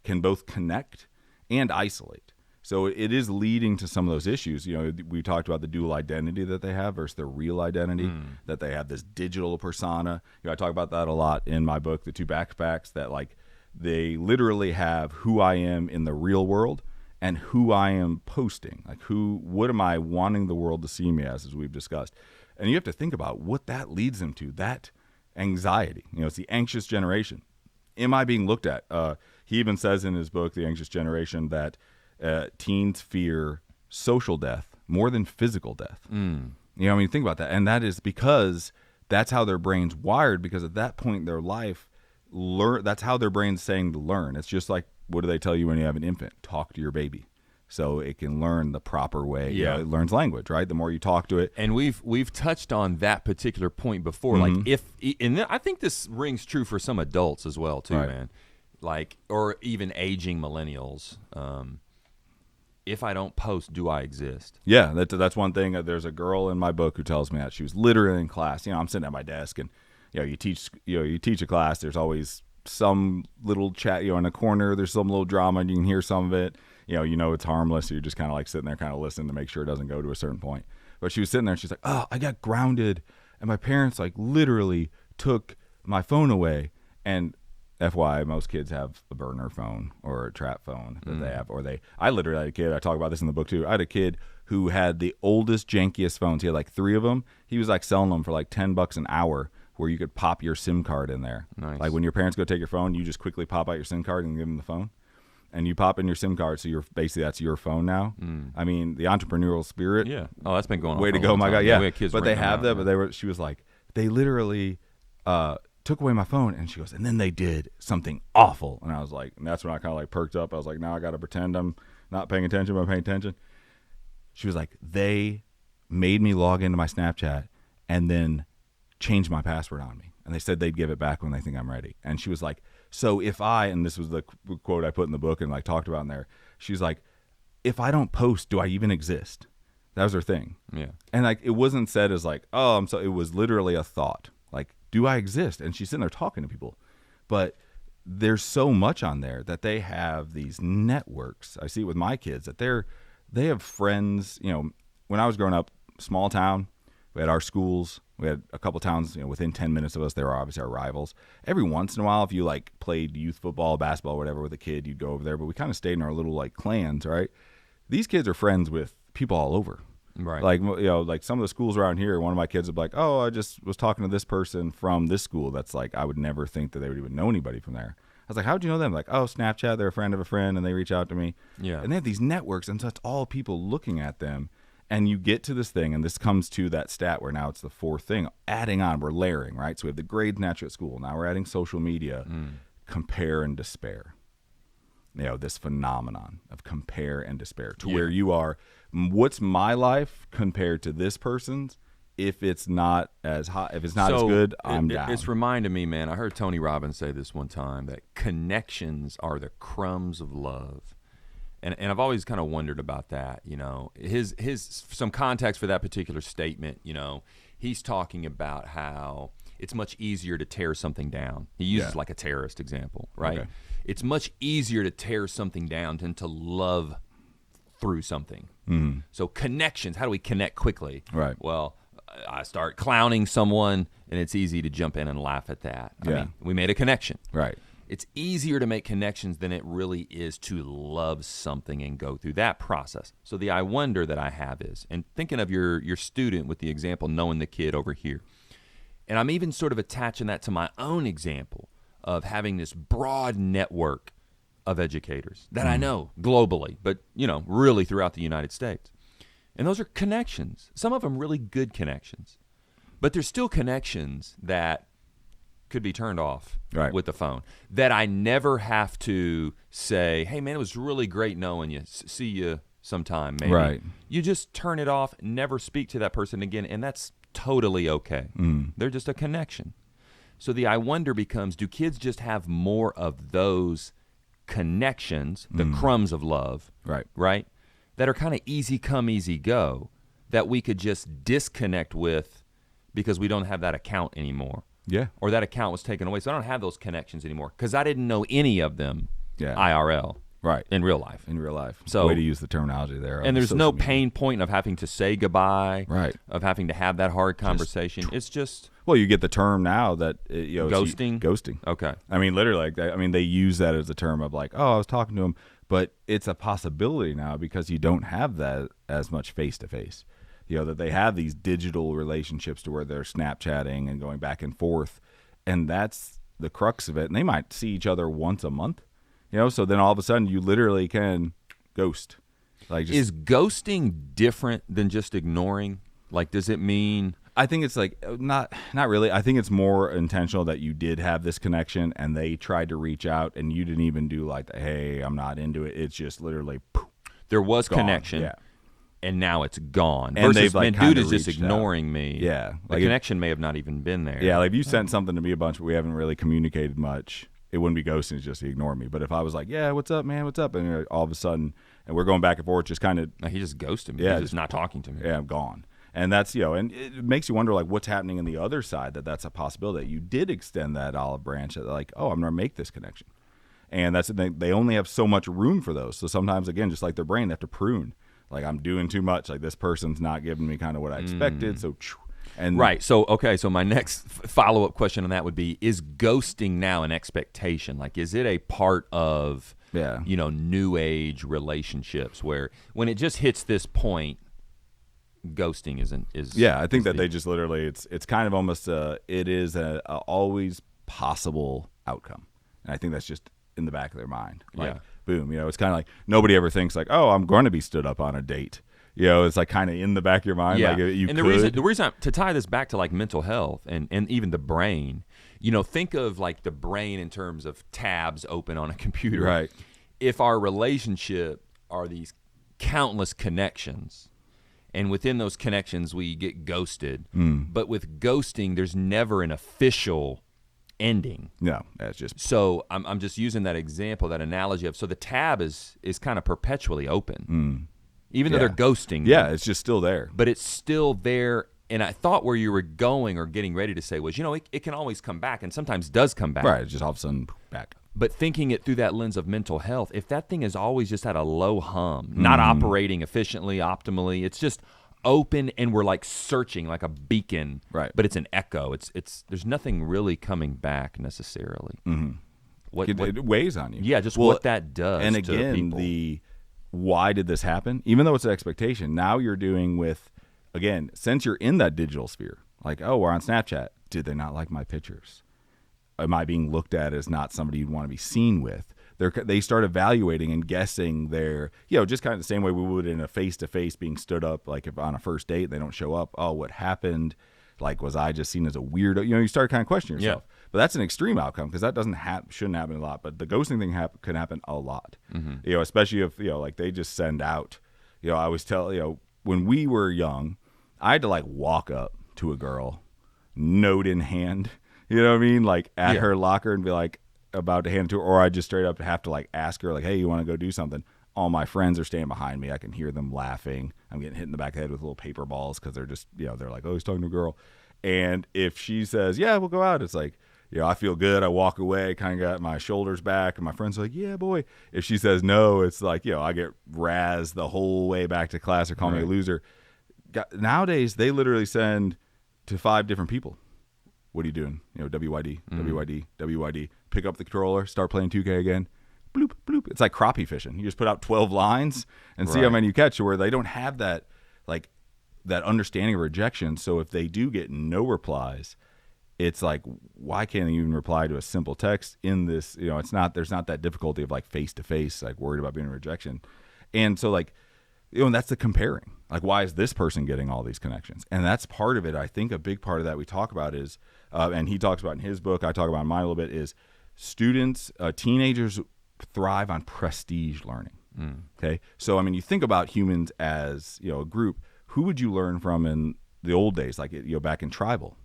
can both connect and isolate. So it is leading to some of those issues. We talked about the dual identity that they have versus their real identity, that they have this digital persona. I talk about that a lot in my book, The 2 Backpacks, that like. They literally have who I am in the real world and who I am posting. Like what am I wanting the world to see me as we've discussed. And you have to think about what that leads them to, that anxiety. It's the anxious generation. Am I being looked at? He even says in his book, The Anxious Generation, that teens fear social death more than physical death. Think about that. And that is because that's how their brain's wired, because at that point in their life, that's how their brain's saying to learn. It's just like, what do they tell you when you have an infant? Talk to your baby so it can learn the proper way. Yeah. It learns language, right? The more you talk to it. And we've touched on that particular point before. Like I think this rings true for some adults as well too, man. Like, or even aging millennials. If I don't post, do I exist? Yeah, that's one thing. There's a girl in my book who tells me that she was literally in class. I'm sitting at my desk and you teach a class. There's always some little chat, in a corner. There's some little drama, and you can hear some of it. It's harmless. So you're just kind of like sitting there, kind of listening to make sure it doesn't go to a certain point. But she was sitting there, and she's like, "Oh, I got grounded, and my parents like literally took my phone away." And FYI, most kids have a burner phone or a trap phone that they have, I literally had a kid. I talk about this in the book too. I had a kid who had the oldest, jankiest phones. He had like 3 of them. He was like selling them for like $10 an hour, where you could pop your SIM card in there. Nice. Like when your parents go take your phone, you just quickly pop out your SIM card and give them the phone. And you pop in your SIM card, so that's your phone now. I mean, the entrepreneurial spirit. Yeah. Oh, that's been going on. Way to go, my God. Yeah. But they have that. Yeah. But she was like, they literally took away my phone, and she goes, and then they did something awful. And I was like, and that's when I kind of like perked up. I was like, now I got to pretend I'm not paying attention, but I'm paying attention. She was like, they made me log into my Snapchat and then changed my password on me. And they said they'd give it back when they think I'm ready. And she was like, so if and this was the quote I put in the book and like talked about in there, she's like, if I don't post, do I even exist? That was her thing. Yeah. And like, it wasn't said as like, oh, it was literally a thought. Like, do I exist? And she's sitting there talking to people. But there's so much on there that they have these networks. I see it with my kids that they have friends. When I was growing up, small town, we had our schools. We had a couple towns, within 10 minutes of us. They were obviously our rivals. Every once in a while, if you like played youth football, basketball, whatever with a kid, you'd go over there. But we kind of stayed in our little like clans, right? These kids are friends with people all over. Right. Like, like some of the schools around here, one of my kids would be like, oh, I just was talking to this person from this school. That's like, I would never think that they would even know anybody from there. I was like, how'd you know them? Like, oh, Snapchat, they're a friend of a friend, and they reach out to me. Yeah. And they have these networks, and so it's all people looking at them. And you get to this thing, and this comes to that stat where now it's the 4th thing. Adding on, we're layering, right? So we have the grades naturally at school. Now we're adding social media, compare and despair. This phenomenon of compare and despair to where you are, what's my life compared to this person's? If it's not as hot, if it's not as good, I'm down. It's reminded me, man, I heard Tony Robbins say this one time, that connections are the crumbs of love. And I've always kind of wondered about that, his some context for that particular statement, he's talking about how it's much easier to tear something down. He uses like a terrorist example, right? Okay. It's much easier to tear something down than to love through something. Mm-hmm. So connections, how do we connect quickly? Right. Well, I start clowning someone, and it's easy to jump in and laugh at that. I mean, we made a connection. Right. It's easier to make connections than it really is to love something and go through that process. So the I wonder that I have is, and thinking of your student with the example, knowing the kid over here, and I'm even sort of attaching that to my own example of having this broad network of educators that I know globally, but, really throughout the United States. And those are connections, some of them really good connections, but there's still connections that could be turned off with the phone, that I never have to say, hey, man, it was really great knowing you. See you sometime, maybe. Right. You just turn it off, never speak to that person again, and that's totally okay. They're just a connection. So the I wonder becomes, do kids just have more of those connections, the crumbs of love, right, that are kind of easy come, easy go, that we could just disconnect with because we don't have that account anymore? Yeah. Or that account was taken away. So I don't have those connections anymore because I didn't know any of them IRL. Right. In real life. In real life. So, way to use the terminology there. And there's no pain point of having to say goodbye. Right. Of having to have that hard conversation. It's just. Well, you get the term now that, ghosting? Ghosting. Okay. I mean, literally, they use that as a term of like, oh, I was talking to him. But it's a possibility now because you don't have that as much face-to-face. That they have these digital relationships to where they're Snapchatting and going back and forth. And that's the crux of it. And they might see each other once a month. So then all of a sudden you literally can ghost. Is ghosting different than just ignoring? Like, does it mean? I think it's like not really. I think it's more intentional that you did have this connection and they tried to reach out and you didn't even do like the, hey, I'm not into it. It's just literally poof, there was gone. Connection. Yeah. And now it's gone. And versus, they've dude is just ignoring me. Yeah. The connection may have not even been there. Yeah, like if you sent something to me a bunch, but we haven't really communicated much, it wouldn't be ghosting, it's just ignore me. But if I was like, yeah, what's up, man, what's up? And all of a sudden, and we're going back and forth, just kind of. No, he just ghosted me. Yeah, He's just not talking to me. Yeah, I'm gone. And that's, and it makes you wonder, like, what's happening in the other side, that's a possibility. You did extend that olive branch, like, oh, I'm going to make this connection. And that's the thing. They only have so much room for those. So sometimes, again, just like their brain, they have to prune. Like, I'm doing too much. Like, this person's not giving me kind of what I expected. So, and right. So, okay. So my next follow-up question on that would be, is ghosting now an expectation? Like, is it a part of, new age relationships where when it just hits this point, ghosting is I think that they just literally it's kind of almost it is a always possible outcome, and I think that's just in the back of their mind, like boom, it's kind of like nobody ever thinks like, oh, I'm going to be stood up on a date, it's like kind of in the back of your mind, like you and the reason to tie this back to like mental health and even the brain, think of like the brain in terms of tabs open on a computer, right? If our relationship are these countless connections, and within those connections, we get ghosted. But with ghosting, there's never an official ending. No, that's just... So I'm just using that example, that analogy of, so the tab is kind of perpetually open. Even though they're ghosting. Yeah, it's just still there. But it's still there. And I thought where you were going or getting ready to say was, it can always come back, and sometimes does come back. Right, it's just all of a sudden back. But thinking it through that lens of mental health, if that thing is always just at a low hum, not operating efficiently, optimally, it's just open and we're like searching like a beacon, right? But it's an echo. It's there's nothing really coming back necessarily. It weighs on you. Yeah, just what that does. And again, to why did this happen? Even though it's an expectation, now you're doing with, again, since you're in that digital sphere, like, oh, we're on Snapchat. Did they not like my pictures? Am I being looked at as not somebody you'd want to be seen with? They start evaluating and guessing their, just kind of the same way we would in a face-to-face being stood up, like if on a first date, they don't show up. Oh, what happened? Like, was I just seen as a weirdo? You start kind of questioning yourself. But that's an extreme outcome because that shouldn't happen a lot. But the ghosting thing can happen a lot, especially if, like they just send out, I always tell, when we were young, I had to like walk up to a girl, note in hand, you know what I mean? Like at her locker and be like about to hand it to her, or I just straight up have to like ask her like, hey, you want to go do something? All my friends are standing behind me. I can hear them laughing. I'm getting hit in the back of the head with little paper balls because they're just, they're like, oh, he's talking to a girl. And if she says, yeah, we'll go out, it's like, I feel good. I walk away, kind of got my shoulders back, and my friends are like, yeah, boy. If she says no, it's like, I get razzed the whole way back to class or call me a loser. Nowadays, they literally send to 5 different people. What are you doing? WYD, WYD, WYD. Pick up the controller, start playing 2K again. Bloop, bloop. It's like crappie fishing. You just put out 12 lines and see how many you catch, where they don't have that, like, that understanding of rejection. So if they do get no replies, it's like, why can't they even reply to a simple text in this? There's not that difficulty of like face to face, like worried about being a rejection. And so like, and that's the comparing. Like, why is this person getting all these connections? And that's part of it. I think a big part of that we talk about is, and he talks about in his book, I talk about in mine a little bit, is students, teenagers thrive on prestige learning. Okay. So, I mean, you think about humans as, a group. Who would you learn from in the old days? Like, back in tribal,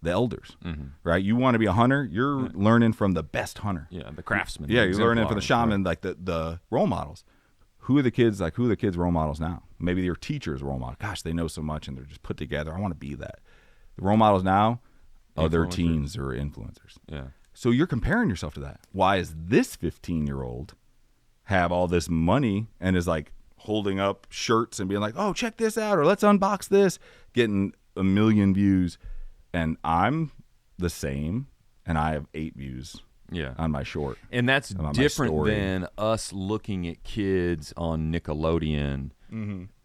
the elders, right? You want to be a hunter, you're learning from the best hunter. Yeah, the craftsman. Yeah, you're learning from the shaman, like the role models. Who are the kids role models now? Maybe your teacher's role model. Gosh, they know so much and they're just put together. I want to be that. The role models now, other teens or influencers. Yeah. So you're comparing yourself to that. Why is this 15-year-old have all this money and is like holding up shirts and being like, oh, check this out, or let's unbox this, getting 1 million views, and I'm the same, and I have 8 views on my short. And that's different than us looking at kids on Nickelodeon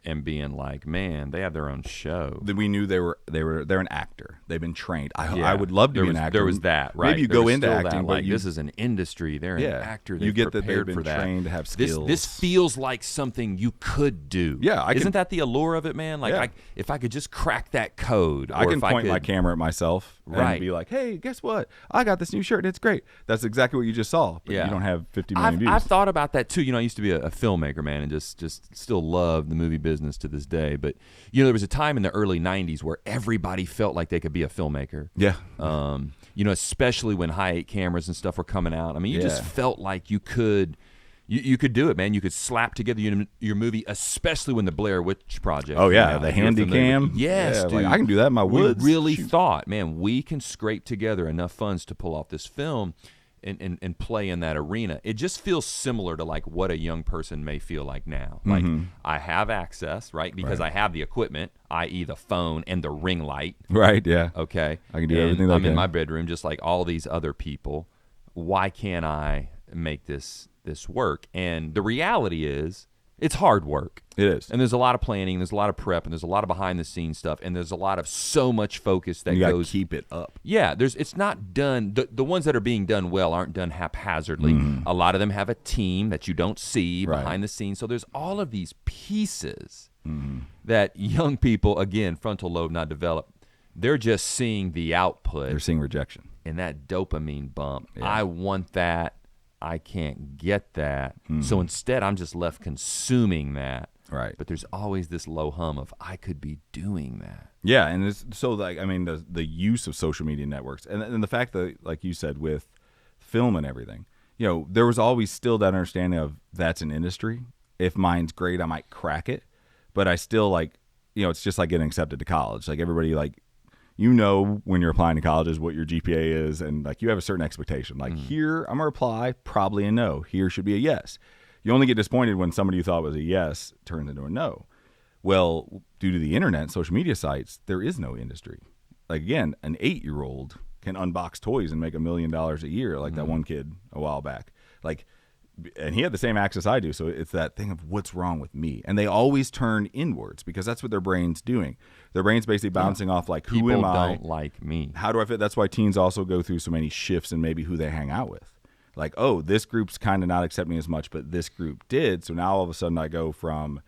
and being like, man, they have their own show. Then we knew they're an actor. They've been trained. I would love to be an actor. There was that, right? Maybe you go into acting, but this is an industry. They're an actor. You get that they've been trained to have skills. This feels like something you could do. Yeah, isn't that the allure of it, man? Like, if I could just crack that code, I can point my camera at myself and be like, hey, guess what? I got this new shirt and it's great. That's exactly what you just saw. But you don't have 50 million views. I've thought about that too. I used to be a filmmaker, man, and just still love the movie business to this day. But there was a time in the early 90s where everybody felt like they could be a filmmaker. Yeah. Especially when high 8 cameras and stuff were coming out. I mean, you just felt like you could You could do it, man. You could slap together your movie, especially when the Blair Witch Project. Oh yeah, the handy cam. Yes, dude. Like, I can do that in my woods. We really thought, man, we can scrape together enough funds to pull off this film and play in that arena. It just feels similar to like what a young person may feel like now. Like I have access, right? Because I have the equipment, i.e. the phone and the ring light. Right. Yeah. Okay. I can do everything. I'm in my bedroom just like all these other people. Why can't I make this work? And the reality is it's hard work. It is. And there's a lot of planning, there's a lot of prep, and there's a lot of behind the scenes stuff, and there's a lot of so much focus that you goes. You got to keep it up. Yeah, it's not done. The ones that are being done well aren't done haphazardly. A lot of them have a team that you don't see behind the scenes. So there's all of these pieces that young people, again, frontal lobe not developed, they're just seeing the output. They're seeing rejection. And that dopamine bump. Yeah. I want that. I can't get that. So instead, I'm just left consuming that. Right. But there's always this low hum of, I could be doing that. Yeah, and it's so, like, I mean, the use of social media networks and the fact that, like you said, with film and everything, you know, there was always still that understanding of that's an industry. If mine's great, I might crack it. But I still, like, you know, it's just like getting accepted to college. Like, everybody, like, you know, when you're applying to colleges what your GPA is, and like you have a certain expectation. Like here, I'm gonna apply, probably a no. Here should be a yes. You only get disappointed when somebody you thought was a yes turns into a no. Well, due to the internet, social media sites, there is no industry. Like, again, an 8-year-old can unbox toys and make $1 million a year, like that one kid a while back. Like, and he had the same access I do. So it's that thing of what's wrong with me. And they always turn inwards because that's what their brain's doing. Their brain's basically bouncing off like, who am I? People don't like me. How do I fit? That's why teens also go through so many shifts in maybe who they hang out with. Like, oh, this group's kind of not accepting me as much, but this group did. So now all of a sudden I go from,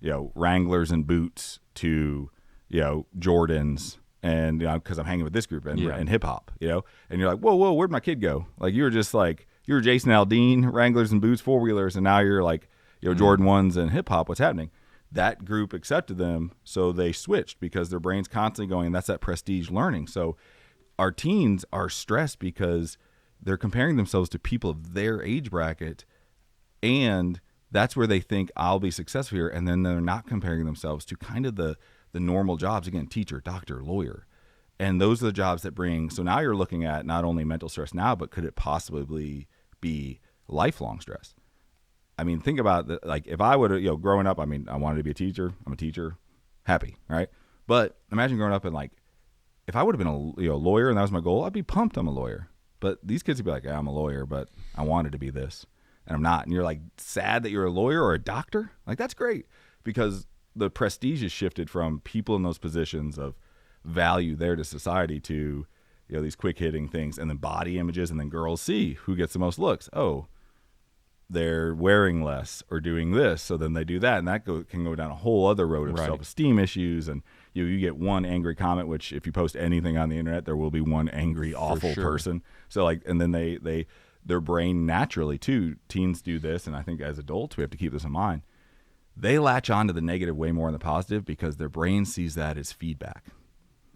you know, Wranglers and boots to, you know, Jordans. And because I'm hanging with this group and hip hop, you know, and you're like, whoa, where'd my kid go? Like, you were just like, you were Jason Aldean, Wranglers and boots, 4-wheelers, and now you're like, you know, Jordan 1s and hip hop. What's happening? That group accepted them, so they switched because their brain's constantly going, and that's that prestige learning. So our teens are stressed because they're comparing themselves to people of their age bracket, and that's where they think I'll be successful here, and then they're not comparing themselves to kind of the normal jobs, again, teacher, doctor, lawyer. And those are the jobs that bring, so now you're looking at not only mental stress now, but could it possibly be lifelong stress? I mean, think about the, like, if I would have, you know, growing up, I mean, I wanted to be a teacher. I'm a teacher, happy, right? But imagine growing up and like, if I would have been a lawyer and that was my goal, I'd be pumped I'm a lawyer. But these kids would be like, yeah, I'm a lawyer, but I wanted to be this, and I'm not. And you're like sad that you're a lawyer or a doctor. Like, that's great because the prestige is shifted from people in those positions of value there to society to, you know, these quick hitting things, and then body images, and then girls see who gets the most looks. Oh, they're wearing less or doing this, so then they do that, and that can go down a whole other road of self-esteem issues. And you get one angry comment, which if you post anything on the internet, there will be one angry, awful person. So like, and then they their brain naturally too. Teens do this, and I think as adults we have to keep this in mind. They latch on to the negative way more than the positive because their brain sees that as feedback.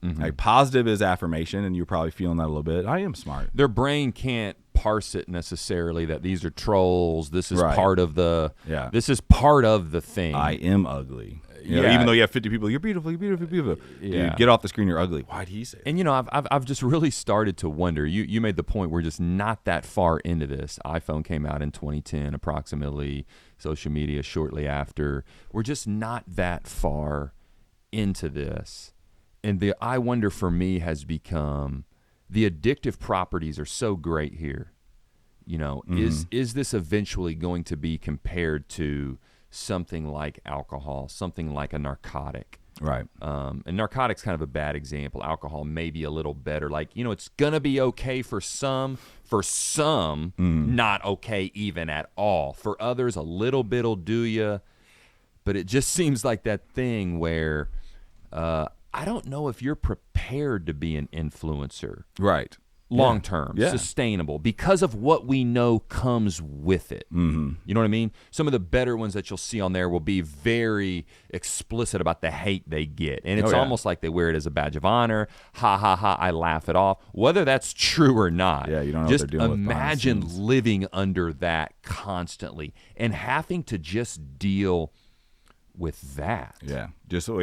Like, positive is affirmation, and you're probably feeling that a little bit. I am smart. Their brain can't parse it necessarily that these are trolls. This is part of the. Yeah. This is part of the thing. I am ugly. You know, even though you have 50 people, you're beautiful. You're beautiful. You're beautiful. Dude, get off the screen. You're ugly. Why'd he say? And you know, I've just really started to wonder. You made the point. We're just not that far into this. iPhone came out in 2010, approximately. Social media shortly after. We're just not that far into this. And the I wonder for me has become the addictive properties are so great here. You know, is this eventually going to be compared to something like alcohol, something like a narcotic? Right. And narcotics kind of a bad example. Alcohol may be a little better. Like, you know, it's going to be okay for some, not okay even at all. For others, a little bit will do you. But it just seems like that thing where I don't know if you're prepared to be an influencer. Right. long-term, sustainable, because of what we know comes with it. Mm-hmm. You know what I mean? Some of the better ones that you'll see on there will be very explicit about the hate they get. And it's almost like they wear it as a badge of honor. Ha, ha, ha, I laugh it off. Whether that's true or not. Yeah, you don't know just what they're dealing with. imagine living under that constantly and having to just deal with that. Yeah. Just have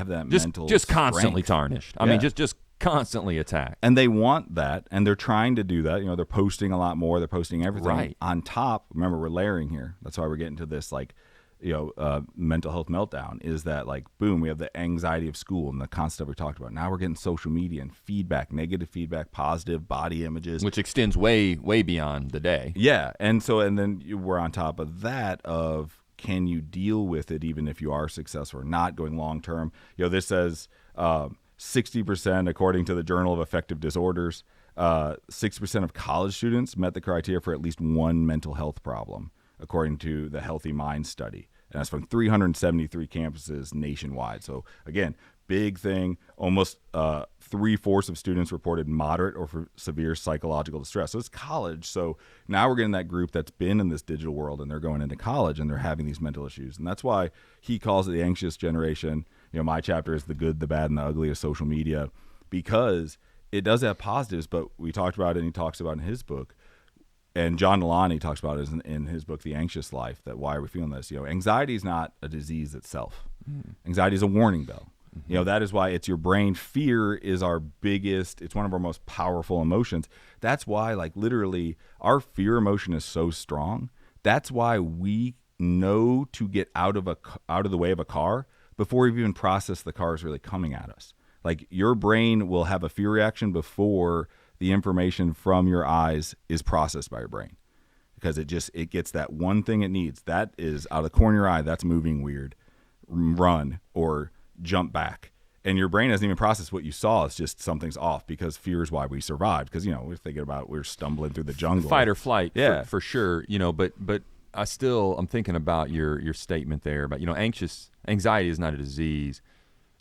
that mental just constantly strength. tarnished. I mean, just constantly attacked. And they want that, and they're trying to do that. They're posting a lot more. They're posting everything. Right. On top, remember, we're layering here. That's why we're getting to this, mental health meltdown, is that, boom, we have the anxiety of school and the constant stuff we talked about. Now we're getting social media and feedback, negative feedback, positive body images. Which extends way, way beyond the day. Yeah. And then we're on top of that of, can you deal with it even if you are successful or not going long term? This says 60%, according to the Journal of Affective Disorders, 60% of college students met the criteria for at least one mental health problem, according to the Healthy Mind Study. And that's from 373 campuses nationwide. So, again, big thing. Almost 3/4 of students reported moderate or severe psychological distress. So it's college. So now we're getting that group that's been in this digital world, and they're going into college, and they're having these mental issues. And that's why he calls it the anxious generation. My chapter is the good, the bad, and the ugly of social media, because it does have positives, but we talked about it, and he talks about it in his book. And John Delany talks about it in his book, The Anxious Life, that why are we feeling this? Anxiety is not a disease itself. Anxiety is a warning bell. Mm-hmm. That is why it's your brain. Fear is our biggest, it's one of our most powerful emotions. That's why, literally, our fear emotion is so strong. That's why we know to get out of the way of a car before we've even processed the car is really coming at us. Your brain will have a fear reaction before the information from your eyes is processed by your brain, because it gets that one thing it needs. That is out of the corner of your eye. That's moving weird. Run or jump back. And your brain hasn't even processed what you saw. It's just something's off, because fear is why we survived. Because, we're thinking about, we're stumbling through the jungle. Fight or flight, for sure. But I'm thinking about your statement there about, anxiety is not a disease.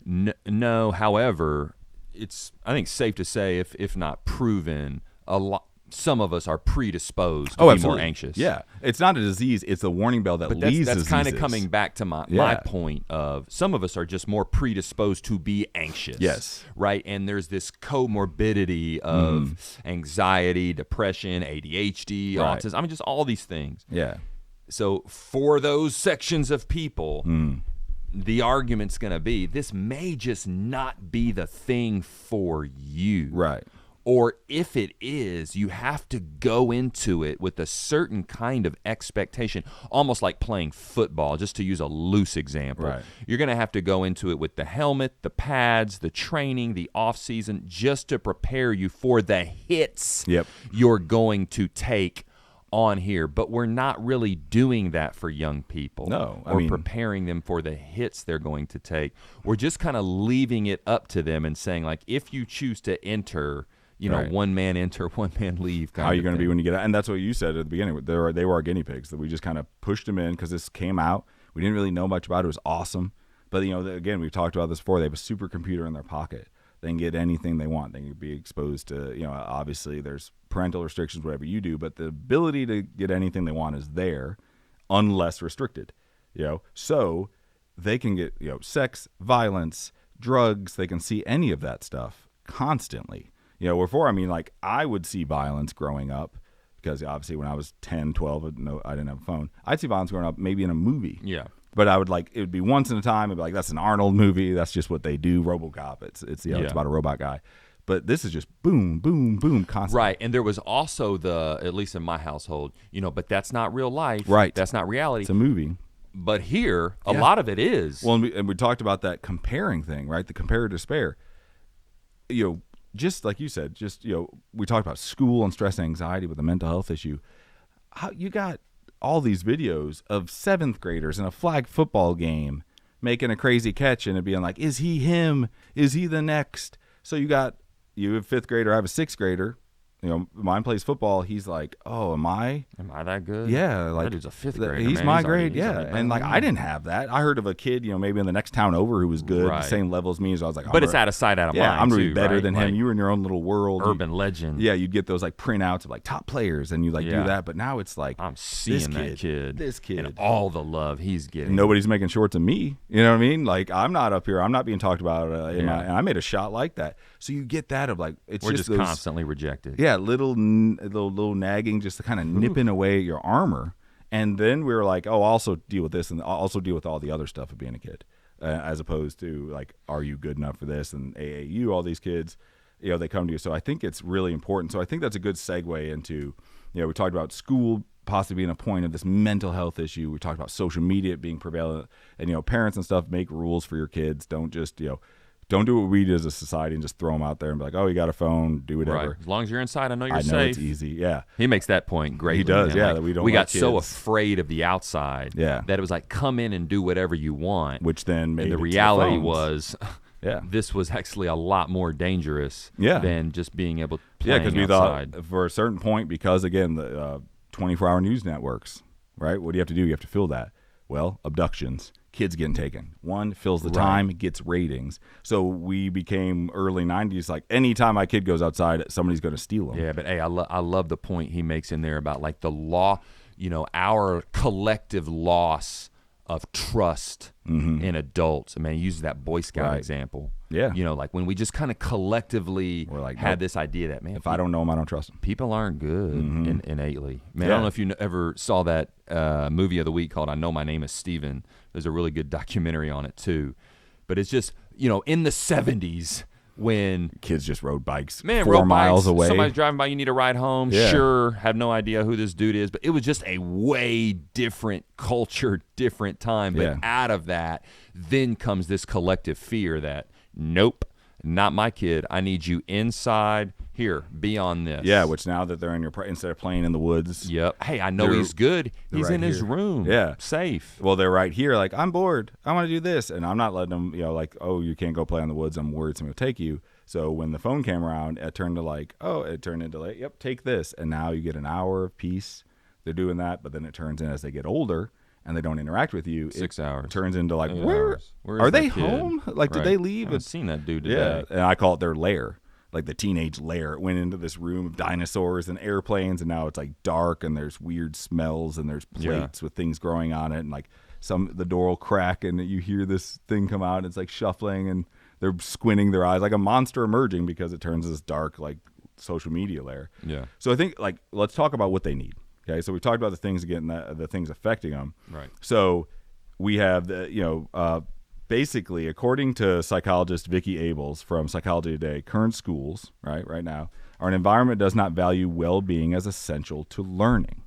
No, however, it's, I think, safe to say, if not proven, some of us are predisposed to be more anxious. Yeah, it's not a disease; it's a warning bell that leads. That's kind of coming back to my point of, some of us are just more predisposed to be anxious. Yes, right. And there's this comorbidity of anxiety, depression, ADHD, autism. I mean, just all these things. Yeah. So for those sections of people, the argument's going to be, this may just not be the thing for you. Right. Or if it is, you have to go into it with a certain kind of expectation, almost like playing football, just to use a loose example. Right. You're going to have to go into it with the helmet, the pads, the training, the off-season, just to prepare you for the hits you're going to take on here. But we're not really doing that for young people. No, or preparing them for the hits they're going to take. We're just kind of leaving it up to them and saying, if you choose to enter, one man enter, one man leave. How are you going to be when you get out? And that's what you said at the beginning. They were our guinea pigs, that we just kind of pushed them in because this came out. We didn't really know much about it. It was awesome. But, again, we've talked about this before. They have a supercomputer in their pocket. They can get anything they want. They can be exposed to, obviously there's parental restrictions, whatever you do, but the ability to get anything they want is there unless restricted, So they can get, sex, violence, drugs. They can see any of that stuff constantly. Before, I would see violence growing up, because obviously when I was 10, 12, I didn't have a phone. I'd see violence growing up maybe in a movie. Yeah. But I would it would be once in a time. It'd be that's an Arnold movie. That's just what they do. RoboCop. It's it's about a robot guy. But this is just boom, boom, boom, constantly. Right. And there was also at least in my household, but that's not real life. Right. That's not reality. It's a movie. But here, a lot of it is. Well, and we talked about that comparing thing, right? The compare or despair. Just like you said, we talked about school and stress and anxiety with a mental health issue. How you got all these videos of 7th graders in a flag football game making a crazy catch and it being is he him? Is he the next? So you have 5th grader, I have a 6th grader, mine plays football. He's like, oh, am I that good? Yeah, like that dude's a fifth grader. He's my grade. And like I didn't have that. I heard of a kid, maybe in the next town over who was good, the same level as me. So I was like, but it's out of sight, out of mind. I'm really better right? than him. You were in your own little world. Urban legend. Yeah, you'd get those like printouts of like top players, and you like do that. But now it's like I'm seeing this kid, and all the love he's getting. Nobody's making shorts of me. You know what I mean? Like I'm not up here. I'm not being talked about. And I made a shot like that. So you get that of like we're just constantly rejected. Yeah, little nagging, just kind of nipping away at your armor. And then we were like, oh, I'll also deal with this, and I'll also deal with all the other stuff of being a kid, as opposed to like, are you good enough for this? And AAU, all these kids, they come to you. So I think it's really important. So I think that's a good segue into, we talked about school possibly being a point of this mental health issue. We talked about social media being prevalent, and parents and stuff make rules for your kids. Don't just don't do what we do as a society and just throw them out there and be like, oh, you got a phone, do whatever. Right. As long as you're inside, I know you're safe. I know it's easy, yeah. He makes that point greatly. He does, man. That we got so afraid of the outside that it was like, come in and do whatever you want. Which then made the reality was this was actually a lot more dangerous than just being able to play outside. Yeah, because we thought for a certain point, because, again, the 24-hour news networks, right? What do you have to do? You have to fill that. Well, abductions. Kids getting taken. One fills the time, gets ratings. So we became early 90s like anytime my kid goes outside, somebody's going to steal them. Yeah, but hey, I love the point he makes in there about like the law, our collective loss of trust in adults. I mean, he uses that Boy Scout example. Yeah. Like when we just kind of collectively had this idea that, man, if I don't know them, I don't trust them. People aren't good innately. Man, I don't know if you ever saw that movie of the week called I Know My Name is Steven. There's a really good documentary on it too. But it's just, in the 70s when kids just rode bikes 4 miles away. Somebody's driving by, you need a ride home. Yeah. Sure, have no idea who this dude is. But it was just a way different culture, different time. But out of that, then comes this collective fear that, nope, not my kid. I need you inside. Here, be on this. Yeah, which now that they're in your instead of playing in the woods. Yep. Hey, I know he's good. He's in his room. Yeah. Safe. Well, they're right here. Like, I'm bored. I want to do this. And I'm not letting them, like, oh, you can't go play in the woods. I'm worried somebody will take you. So when the phone came around, it turned into like, yep, take this. And now you get an hour of peace. They're doing that. But then it turns in as they get older and they don't interact with you. 6 hours. It turns into like, where are they home? Like, did they leave? I haven't seen that dude today. Yeah. And I call it their lair. Like the teenage lair. It went into this room of dinosaurs and airplanes, and now it's like dark and there's weird smells and there's plates with things growing on it, and like the door will crack and you hear this thing come out and it's like shuffling and they're squinting their eyes like a monster emerging because it turns this dark like social media lair. Yeah. So I think like let's talk about what they need. Okay. So we talked about the things the things affecting them. Right. So we have basically, according to psychologist Vicki Abels from Psychology Today, current schools, right now, are an environment that does not value well-being as essential to learning.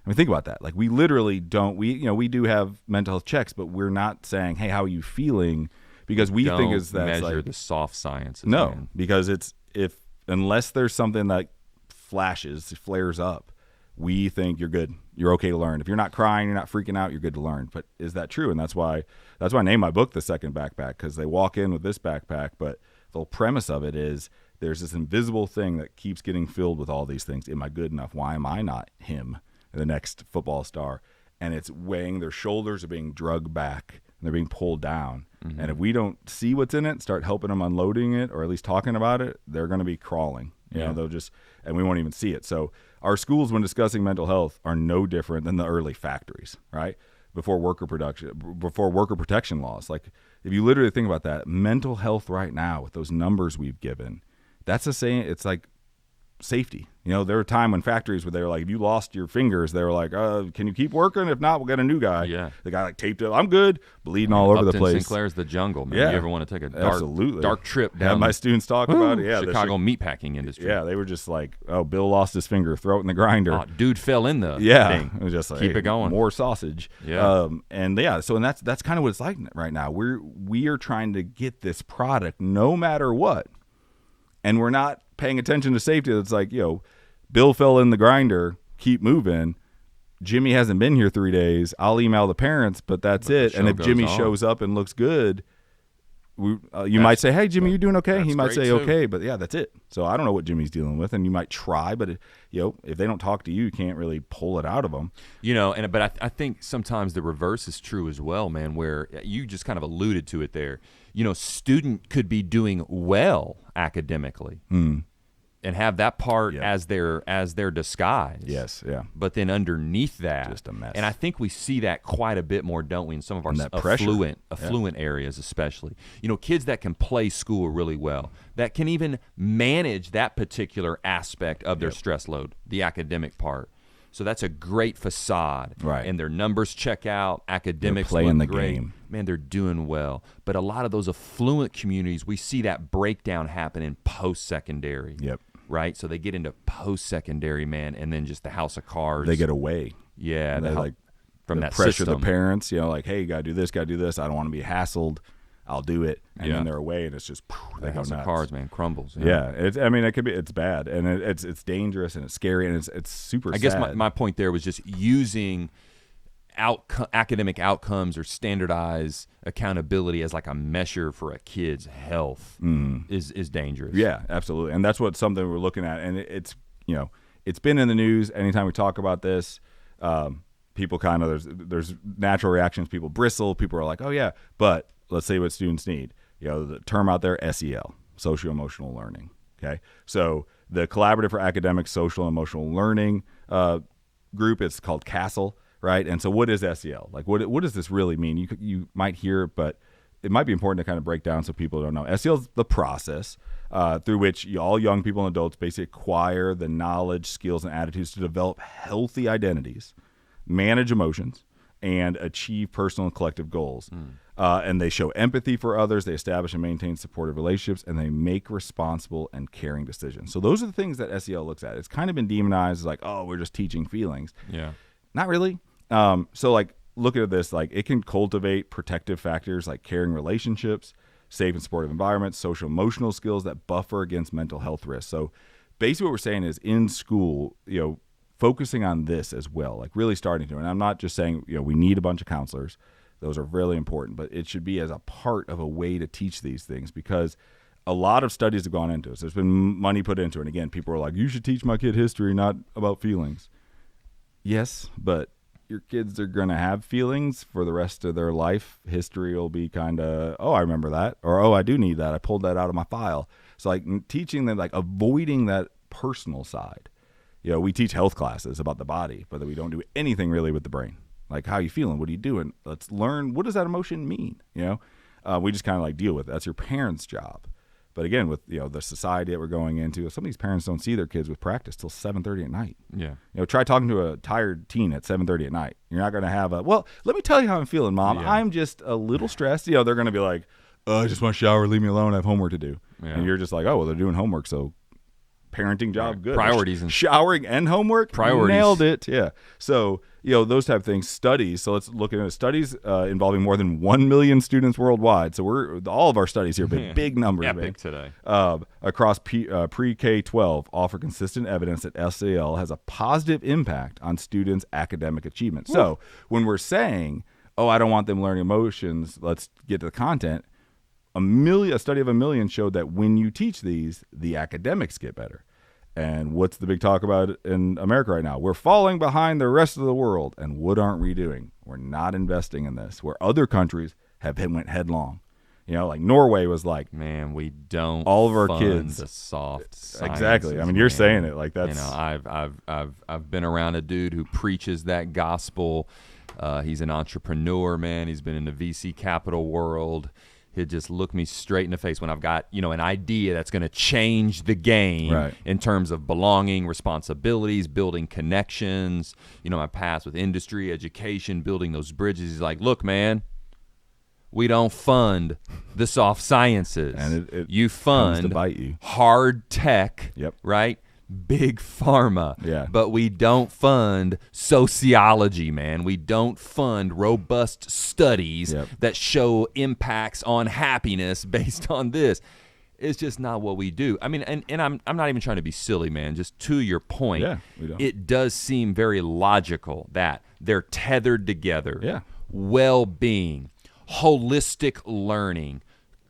I mean, think about that. Like, we literally don't. We do have mental health checks, but we're not saying, "Hey, how are you feeling?" Because we think that's measure like the soft sciences. No, man. because unless there's something that flares up, we think you're good. You're okay to learn. If you're not crying, you're not freaking out, you're good to learn. But is that true? And that's why I named my book The Second Backpack, because they walk in with this backpack, but the whole premise of it is there's this invisible thing that keeps getting filled with all these things. Am I good enough? Why am I not him, the next football star? And it's weighing, their shoulders are being dragged back and they're being pulled down. Mm-hmm. And if we don't see what's in it, start helping them unloading it, or at least talking about it, they're going to be crawling. They'll just, and we won't even see it. So our schools, when discussing mental health, are no different than the early factories, right? Before worker protection laws. Like, if you literally think about that, mental health right now with those numbers we've given, that's it's like safety. There were a time when factories where they were like, if you lost your fingers, they were like, can you keep working? If not, we'll get a new guy. Yeah. The guy like taped up, I'm good, bleeding all over the place. Sinclair's the jungle, man. Yeah. You ever want to take a dark trip down? Have my students talk about it. Yeah, Chicago meatpacking industry. Yeah, they were just like, oh, Bill lost his finger, throw it in the grinder. Dude fell in the thing. It was just like, keep it going. More sausage. Yeah. So that's kind of what it's like right now. We are trying to get this product no matter what. And we're not paying attention to safety. It's like, Bill fell in the grinder, keep moving. Jimmy hasn't been here 3 days. I'll email the parents, but that's it. And if Jimmy shows up and looks good, you might say, hey, Jimmy, you're doing okay. He might say, too. okay, but yeah, that's it. So I don't know what Jimmy's dealing with, and you might try, but if they don't talk to you, you can't really pull it out of them. But I think sometimes the reverse is true as well, man, where you just kind of alluded to it there. Student could be doing well academically. And have that part as their disguise. Yes, yeah. But then underneath that, just a mess. And I think we see that quite a bit more, don't we, in some of our affluent areas, especially. Kids that can play school really well, that can even manage that particular aspect of their stress load, the academic part. So that's a great facade, right? And their numbers check out. Academics they're playing look the great. game. Man, they're doing well. But a lot of those affluent communities, we see that breakdown happen in post-secondary. Yep. Right, so they get into post-secondary, man, and then just the house of cards. They get away. Yeah, from that pressure system. of the parents. Like, hey, you gotta do this, gotta do this. I don't want to be hassled. I'll do it, and then they're away, and it's just the house of cards, man, crumbles. Yeah, it's bad, and it's dangerous, and it's scary, and it's super. I guess my point there was just using academic outcomes or standardized accountability as like a measure for a kid's health is dangerous. Yeah, absolutely, and that's something we're looking at, and it's been in the news. Anytime we talk about this, people kind of there's natural reactions. People bristle. People are like, oh yeah, but let's say what students need. The term out there, SEL, socio-emotional learning. Okay, so the Collaborative for Academic, Social, and Emotional Learning group, it's called CASEL. Right, and so what is SEL? Like, what does this really mean? You might hear it, but it might be important to kind of break down so people don't know. SEL is the process through which all young people and adults basically acquire the knowledge, skills, and attitudes to develop healthy identities, manage emotions, and achieve personal and collective goals. And they show empathy for others, they establish and maintain supportive relationships, and they make responsible and caring decisions. So those are the things that SEL looks at. It's kind of been demonized as like, oh, we're just teaching feelings. Yeah. Not really. So like looking at this, like it can cultivate protective factors like caring relationships, safe and supportive environments, social emotional skills that buffer against mental health risks. So basically what we're saying is in school, focusing on this as well, like really starting to, and I'm not just saying, we need a bunch of counselors. Those are really important, but it should be as a part of a way to teach these things because a lot of studies have gone into it. So there's been money put into it. And again, people are like, you should teach my kid history, not about feelings. Yes, but your kids are going to have feelings for the rest of their life. History will be kind of, oh, I remember that, or oh, I do need that. I pulled that out of my file. So like teaching them, like avoiding that personal side. We teach health classes about the body, but we don't do anything really with the brain. Like, how you feeling? What are you doing? Let's learn. What does that emotion mean? We just kind of like deal with it. That's your parents' job. But again, with the society that we're going into, some of these parents don't see their kids with practice till 7:30 at night. Yeah. Try talking to a tired teen at 7:30 at night. You're not going to have well, let me tell you how I'm feeling, Mom. Yeah. I'm just a little stressed. They're going to be like, I just want to shower, leave me alone, I have homework to do. Yeah. And you're just like, oh, well, they're doing homework, so parenting job, good. Priorities and showering and homework. Priorities. Nailed it. Yeah. So those type of things. Studies. So let's look at studies involving more than 1 million students worldwide. So we're all of our studies here, big numbers. Epic today. Across pre-K-12 offer consistent evidence that SEL has a positive impact on students' academic achievement. Ooh. So when we're saying, oh, I don't want them learning emotions, let's get to the content. A study of 1 million showed that when you teach these, the academics get better. And what's the big talk about in America right now? We're falling behind the rest of the world. And what aren't we doing? We're not investing in this, where other countries went headlong. Like Norway was like, man, we don't all of our kids the soft sciences, exactly. I mean, you're saying it like that's. I've been around a dude who preaches that gospel. He's an entrepreneur, man. He's been in the VC capital world. He'd just look me straight in the face when I've got, an idea that's going to change the game in terms of belonging, responsibilities, building connections, my past with industry, education, building those bridges. He's like, look, man, we don't fund the soft sciences. And it you fund comes to bite you. Hard tech, right? Big pharma, but we don't fund sociology, man. We don't fund robust studies that show impacts on happiness based on this. It's just not what we do. I mean, and I'm not even trying to be silly, man. Just to your point, it does seem very logical that they're tethered together. Well-being, holistic learning,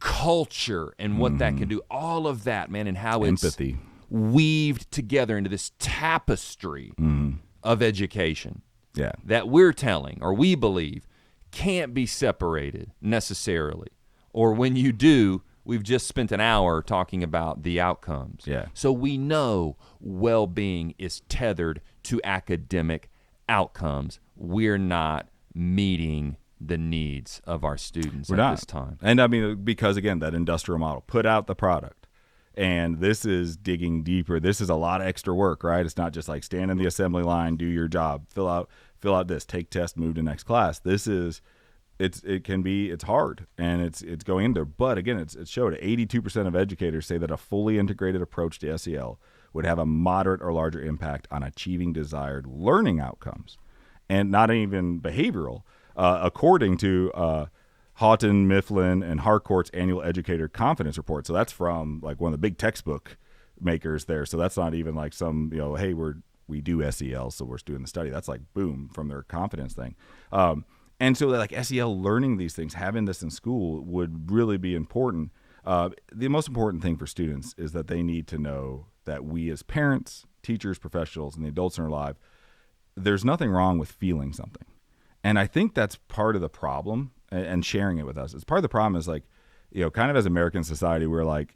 culture and what that can do, all of that, man, and how empathy. It's weaved together into this tapestry of education that we're telling, or we believe, can't be separated necessarily. Or when you do, we've just spent an hour talking about the outcomes. Yeah. So we know well-being is tethered to academic outcomes. We're not meeting the needs of our students this time. And I mean, because again, that industrial model, put out the product. And this is digging deeper. This is a lot of extra work, right? It's not just like stand in the assembly line, do your job, fill out this, take test, move to next class. This is, it's hard, and it's going in there. But again, it's showed 82% of educators say that a fully integrated approach to SEL would have a moderate or larger impact on achieving desired learning outcomes, and not even behavioral, according to Houghton, Mifflin, and Harcourt's annual educator confidence report. So that's from like one of the big textbook makers there. So that's not even like some, hey, we do SEL, so we're doing the study. That's like boom from their confidence thing. And so like SEL learning these things, having this in school would really be important. The most important thing for students is that they need to know that we as parents, teachers, professionals, and the adults in our life, there's nothing wrong with feeling something. And I think that's part of the problem. And sharing it with us. It's part of the problem is like, kind of as American society, we're like,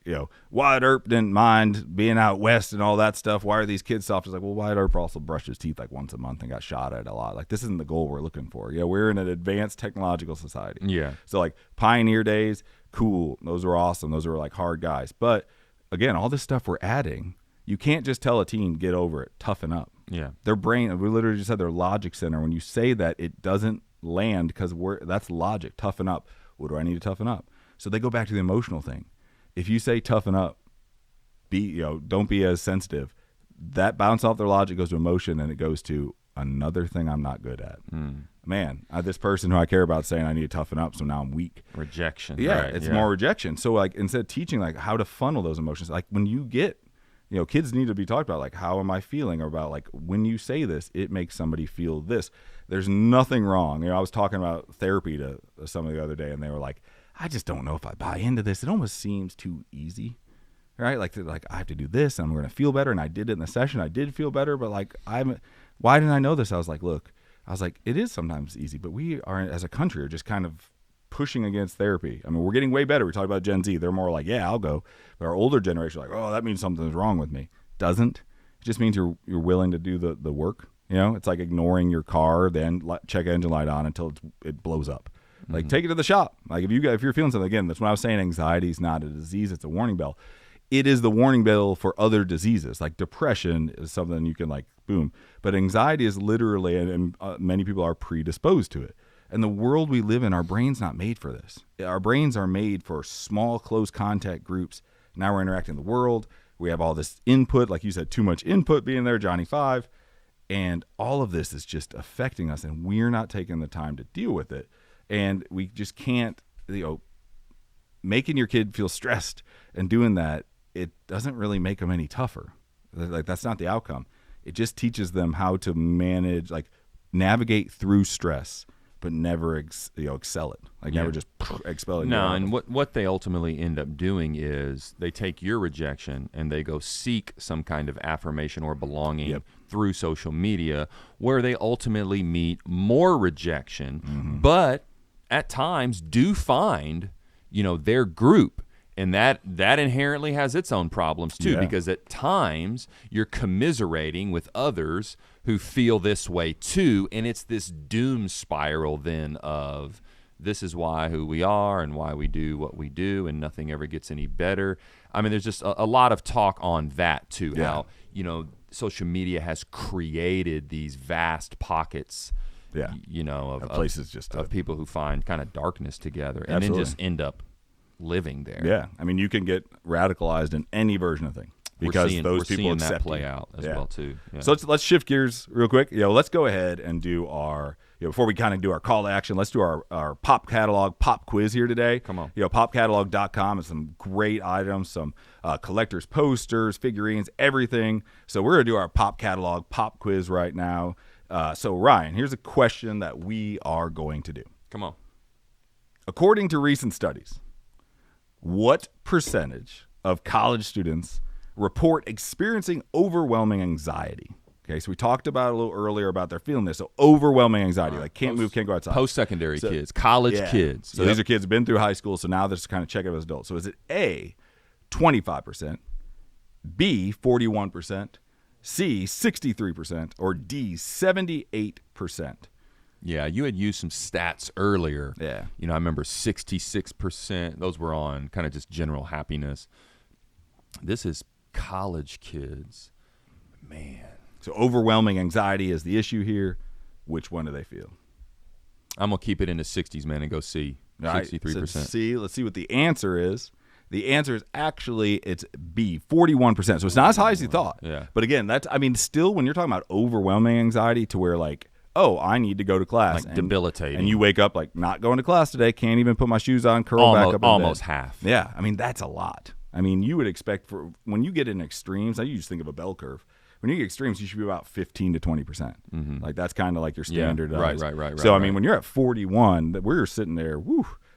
Wyatt Earp didn't mind being out west and all that stuff. Why are these kids soft? It's like, well, Wyatt Earp also brushed his teeth like once a month and got shot at a lot. Like, this isn't the goal we're looking for. We're in an advanced technological society. Yeah. So like pioneer days, cool. Those were awesome. Those were like hard guys. But again, all this stuff we're adding, you can't just tell a teen, get over it, toughen up. Yeah. Their brain, we literally just said their logic center. When you say that, it doesn't land because that's logic. Toughen up. What do I need to toughen up? So they go back to the emotional thing. If you say toughen up, don't be as sensitive, that bounce off their logic goes to emotion, and it goes to another thing I'm not good at. Man, this person who I care about saying I need to toughen up, so now I'm weak. Rejection. Yeah, right, it's more rejection. So like instead of teaching like how to funnel those emotions, like when you get, kids need to be talked about like how am I feeling, or about like when you say this, it makes somebody feel this. There's nothing wrong. I was talking about therapy to somebody the other day, and they were like, I just don't know if I buy into this. It almost seems too easy, right? Like I have to do this, and I'm going to feel better. And I did it in the session. I did feel better, but like why didn't I know this? I was like, it is sometimes easy, but we are as a country are just kind of pushing against therapy. I mean, we're getting way better. We talked about Gen Z. They're more like, yeah, I'll go. But our older generation are like, oh, that means something's wrong with me. Doesn't. It just means you're willing to do the work. It's like ignoring your car, then check engine light on until it blows up. Like take it to the shop. Like if you're feeling something, again, that's when I was saying anxiety is not a disease, it's a warning bell. It is the warning bell for other diseases. Like depression is something you can like boom, but anxiety is literally, and many people are predisposed to it. And the world we live in, our brain's not made for this. Our brains are made for small, close contact groups. Now we're interacting in the world. We have all this input, like you said, too much input being there, Johnny 5. And all of this is just affecting us, and we're not taking the time to deal with it. And we just can't, making your kid feel stressed and doing that, it doesn't really make them any tougher. Like that's not the outcome. It just teaches them how to manage, like navigate through stress, but never excel it. Like never just expel it. No, and what they ultimately end up doing is they take your rejection and they go seek some kind of affirmation or belonging through social media, where they ultimately meet more rejection, but at times do find, their group. And that inherently has its own problems too, because at times you're commiserating with others who feel this way too, and it's this doom spiral then of this is who we are and why we do what we do, and nothing ever gets any better. I mean, there's just a lot of talk on that too, how social media has created these vast pockets, of places of people who find kind of darkness together, and then just end up living there. Yeah, I mean, you can get radicalized in any version of thing because those people accept that play out as well too. Yeah. So let's shift gears real quick. Let's go ahead and do our before we kind of do our call to action. Let's do our pop catalog pop quiz here today. Come on, popcatalog.com is some great items, some collectors posters, figurines, everything. So we're gonna do our pop catalog pop quiz right now. So Ryan, here's a question that we are going to do. Come on. According to recent studies, What percentage of college students report experiencing overwhelming anxiety? Okay, so we talked about a little earlier about they're feeling this. So overwhelming anxiety, like can't move, can't go outside. Post-secondary kids, college kids. So these are kids who've been through high school, so now they're just kind of checking as adults. So is it A, 25%, B, 41%, C, 63%, or D, 78%? Yeah, you had used some stats earlier. Yeah. I remember 66%. Those were on kind of just general happiness. This is college kids. Man. So overwhelming anxiety is the issue here. Which one do they feel? I'm going to keep it in the 60s, man, and go C. 63%. So C, let's see what the answer is. The answer is actually it's B, 41%. So it's not as high as you thought. Yeah. But again, still when you're talking about overwhelming anxiety to where like, oh, I need to go to class. Like debilitating. And you wake up like not going to class today, can't even put my shoes on, curl back up in almost bed. Half. Yeah. That's a lot. You would expect when you get in extremes, you just think of a bell curve. When you get extremes, you should be about 15 to 20%. Mm-hmm. Like that's kind of like your standard. Yeah, right. So when you're at 41, we're sitting there,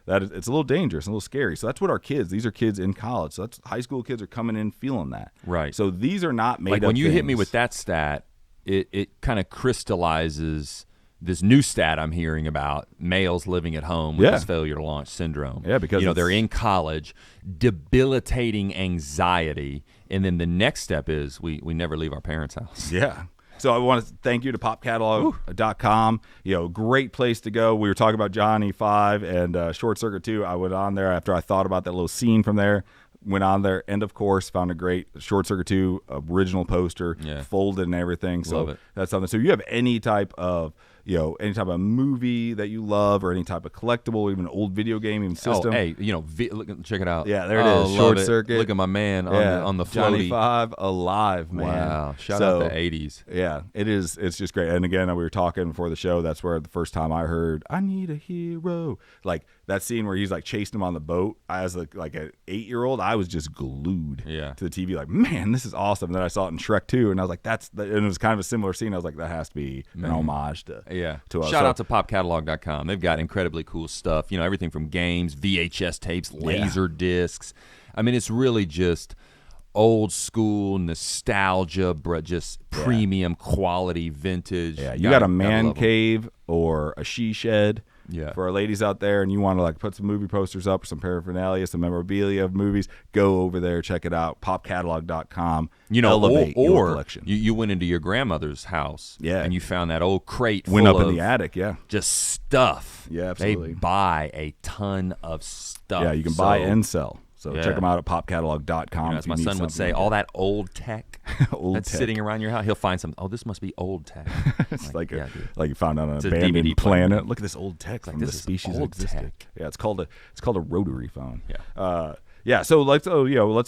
it's a little dangerous, a little scary. So that's what our kids. These are kids in college. So that's high school kids are coming in feeling that. Right. So these are not made up. Like when you things. hit me with that stat, it kind of crystallizes this new stat I'm hearing about males living at home with this failure to launch syndrome. Yeah, because they're in college, debilitating anxiety, and then the next step is we never leave our parents' house. Yeah. So I want to thank you to popcatalog.com. Great place to go. We were talking about Johnny 5 and Short Circuit 2. I went on there after I thought about that little scene from there. Went on there, end of course, found a great Short Circuit 2 original poster, folded and everything. So love it. That's something. So you have any type of movie that you love or any type of collectible, even an old video game, even system. Oh, hey, check it out. Yeah, there it is. Short Circuit. Look at my man on the floaty. Johnny 5 alive, man. Wow. Shout out the 80s. Yeah, it is. It's just great. And again, we were talking before the show. That's where the first time I heard, I need a hero. Like that scene where he's like chasing him on the boat. As like an 8-year-old, I was just glued to the TV. Like, man, this is awesome. And then I saw it in Shrek 2, and I was like, and it was kind of a similar scene. I was like, that has to be an homage to. Yeah. To us. Shout out to popcatalog.com. They've got incredibly cool stuff. Everything from games, VHS tapes, laser discs. It's really just old school nostalgia, but just premium quality vintage. Yeah, you got a man cave or a she shed. Yeah. For our ladies out there, and you want to like put some movie posters up or some paraphernalia, some memorabilia of movies, go over there, check it out. Popcatalog.com. Elevate your collection. You went into your grandmother's house, and you found that old crate. Went full up in of the attic, just stuff. Yeah, absolutely. They buy a ton of stuff. Yeah, you can buy and sell. So check them out at popcatalog.com. As my son would say, all that old tech that's sitting around your house, he'll find something. Oh, this must be old tech. It's like you found on an abandoned planet. Look at this old tech from the species that existed. Tech. Yeah, it's called a rotary phone. Yeah. So let's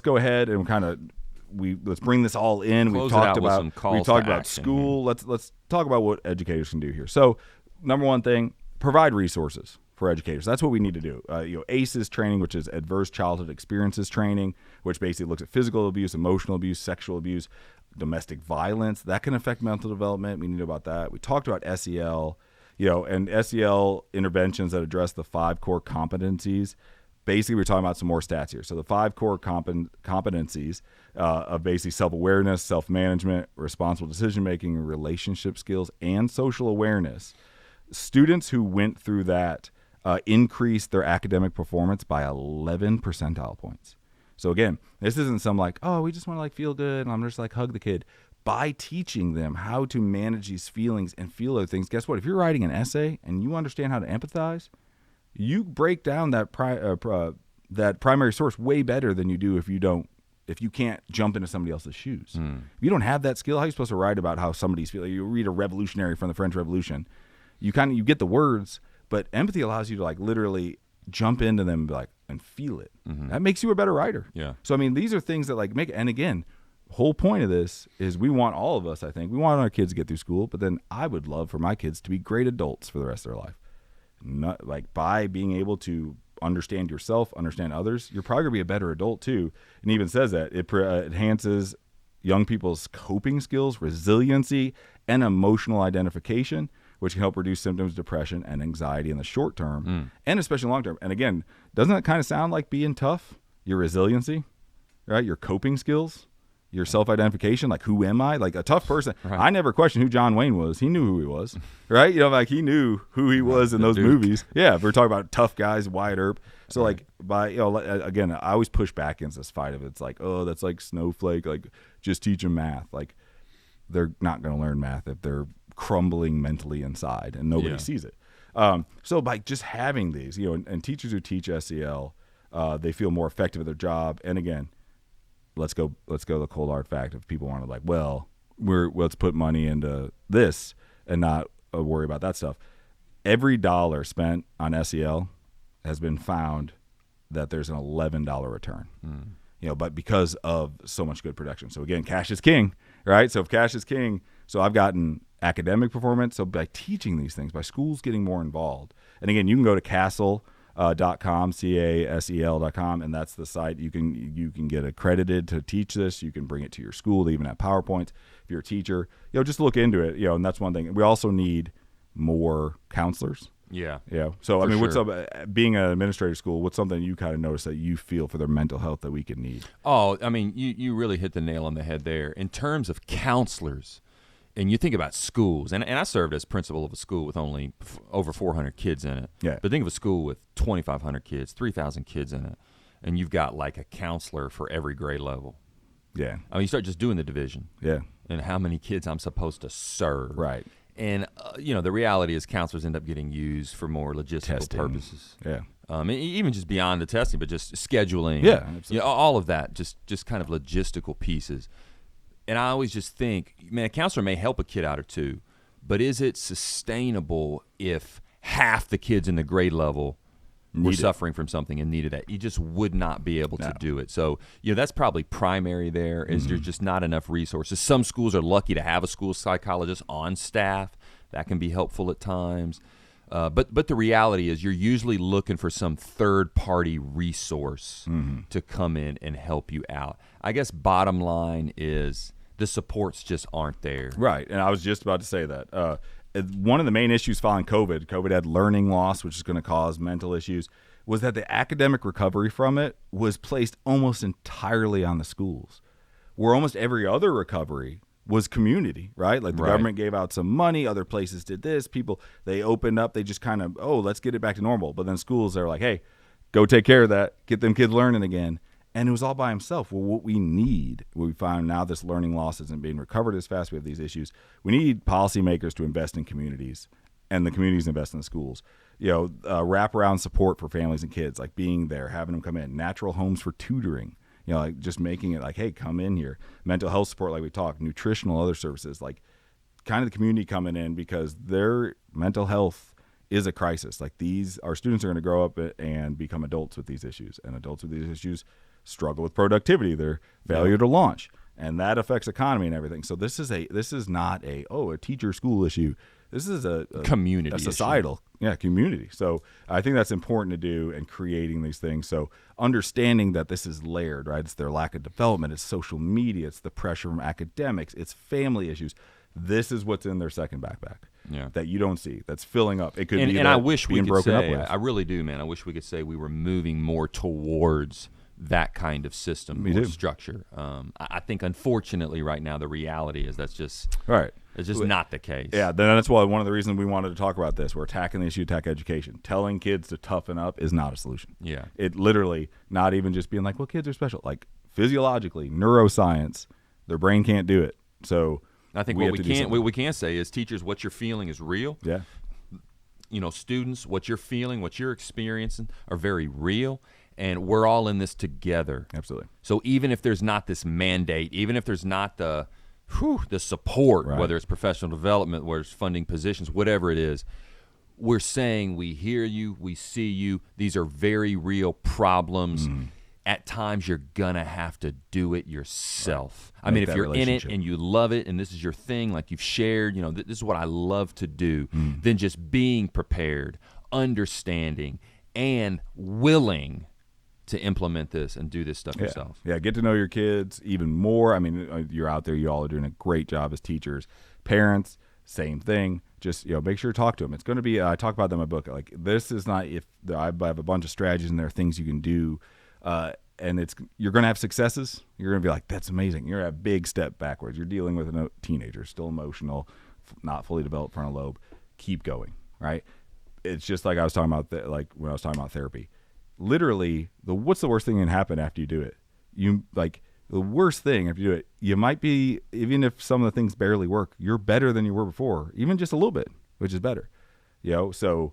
go ahead and kind of let's bring this all in. We've talked about school. Let's talk about what educators can do here. So number one thing, provide resources for educators. That's what we need to do. ACEs training, which is Adverse Childhood Experiences training, which basically looks at physical abuse, emotional abuse, sexual abuse, domestic violence. That can affect mental development. We need to know about that. We talked about SEL, and SEL interventions that address the 5 core competencies. Basically, we're talking about some more stats here. So the 5 core competencies of basically self-awareness, self-management, responsible decision-making, relationship skills, and social awareness. Students who went through that increased their academic performance by 11 percentile points. So again, this isn't some like, oh, we just want to feel good and I'm just hug the kid. By teaching them how to manage these feelings and feel other things, guess what? If you're writing an essay and you understand how to empathize, you break down that primary source way better than you do if you can't jump into somebody else's shoes. If you don't have that skill, how are you supposed to write about how somebody's feeling? You read a revolutionary from the French Revolution, you get the words, but empathy allows you to literally jump into them and feel it. Mm-hmm. That makes you a better writer. Yeah. So these are things that make. And again, whole point of this is we want all of us. I think we want our kids to get through school, but then I would love for my kids to be great adults for the rest of their life. Not by being able to understand yourself, understand others, you're probably gonna be a better adult too. And even says that it enhances young people's coping skills, resiliency, and emotional identification, which can help reduce symptoms of depression and anxiety in the short term and especially long term. And again, doesn't that kind of sound like being tough? your resiliency, right? Your coping skills, your self-identification, like who am I? Like a tough person. Right. I never questioned who John Wayne was. He knew who he was, right? Like he knew who he was in those movies. Yeah, if we're talking about tough guys, Wyatt Earp. So like again, I always push back against this fight of it's like, oh, that's like snowflake, like just teach them math. Like they're not going to learn math if they're crumbling mentally inside and nobody sees it. So by just having these, and teachers who teach SEL, they feel more effective at their job. And again, let's go the cold hard fact of people want to like, well, let's put money into this and not worry about that stuff. Every dollar spent on SEL has been found that there's an $11 return. But because of so much good production. So again, cash is king, right? So if cash is king, so I've gotten academic performance. So by teaching these things, by schools getting more involved, and again, you can go to casel.com, casel.com, and that's the site you can get accredited to teach this. You can bring it to your school. They even have PowerPoints. If you're a teacher, just look into it. And that's one thing. We also need more counselors. Yeah. So I mean, what's up? Being an administrative school, what's something you kind of notice that you feel for their mental health that we could need? Oh, I mean, you really hit the nail on the head there in terms of counselors. And you think about schools, and I served as principal of a school with only over 400 kids in it. Yeah. But think of a school with 2,500 kids, 3,000 kids in it, and you've got like a counselor for every grade level. Yeah. I mean, you start just doing the division. Yeah. And how many kids I'm supposed to serve. Right. And, the reality is counselors end up getting used for more logistical purposes. Yeah. Even just beyond the testing, but just scheduling. Yeah. Absolutely. All of that, just kind of logistical pieces. And I always just think, man, a counselor may help a kid out or two, but is it sustainable if half the kids in the grade level were suffering from something and needed that? You just would not be able to do it. So, that's probably primary there is there's just not enough resources. Some schools are lucky to have a school psychologist on staff. That can be helpful at times. But the reality is you're usually looking for some third-party resource to come in and help you out. I guess bottom line is the supports just aren't there. Right, and I was just about to say that. One of the main issues following COVID had learning loss, which is going to cause mental issues, was that the academic recovery from it was placed almost entirely on the schools, where almost every other recovery was community, right? Like the government gave out some money, other places did this, people, they opened up, they just kind of, let's get it back to normal. But then schools, they're like, hey, go take care of that, get them kids learning again. And it was all by himself. Well, what we need, we find now this learning loss isn't being recovered as fast. We have these issues. We need policymakers to invest in communities, and the communities invest in the schools. Wraparound support for families and kids, like being there, having them come in, natural homes for tutoring, like just making it like, hey, come in here. Mental health support, like we talked, nutritional, other services, like kind of the community coming in because their mental health is a crisis. Like our students are going to grow up and become adults with these issues, and adults with these issues struggle with productivity, their failure to launch, and that affects economy and everything. So this is not a teacher school issue. This is a community, a societal community. So I think that's important to do in creating these things. So understanding that this is layered, right? It's their lack of development, it's social media, it's the pressure from academics, it's family issues. This is what's in their second backpack that you don't see, that's filling up. It could be and I wish we could say, I really do, man. I wish we could say we were moving more towards that kind of system or structure. I think, unfortunately, right now the reality is that's just it's just not the case. Yeah, then that's why one of the reasons we wanted to talk about this. We're attacking the issue, attack education. Telling kids to toughen up is not a solution. Yeah, it literally not even just being like, well, kids are special. Like physiologically, neuroscience, their brain can't do it. So I think what we can say is, teachers, what you're feeling is real. Yeah. Students, what you're feeling, what you're experiencing are very real. And we're all in this together. Absolutely. So even if there's not this mandate, even if there's not the support, whether it's professional development, whether it's funding positions, whatever it is, we're saying we hear you, we see you. These are very real problems. At times, you're going to have to do it yourself. Right. I mean, if you're in it and you love it and this is your thing, like you've shared, this is what I love to do, then just being prepared, understanding, and willing to implement this and do this stuff yourself. Yeah, get to know your kids even more. I mean, you're out there. You all are doing a great job as teachers. Parents, same thing. Just make sure to talk to them. It's going to be. I talk about them in my book. Like this is not if I have a bunch of strategies and there are things you can do. and you're going to have successes. You're going to be like, that's amazing. You're going to have a big step backwards. You're dealing with a teenager, still emotional, not fully developed frontal lobe. Keep going, right? It's just like I was talking about, when I was talking about therapy. Literally, what's the worst thing that can happen after you do it? The worst thing if you do it, you might be, even if some of the things barely work, you're better than you were before, even just a little bit, which is better. So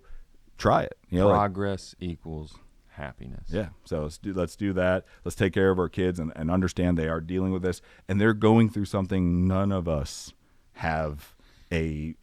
try it. Progress equals happiness. Yeah. So let's do that. Let's take care of our kids and understand they are dealing with this, and they're going through something none of us have a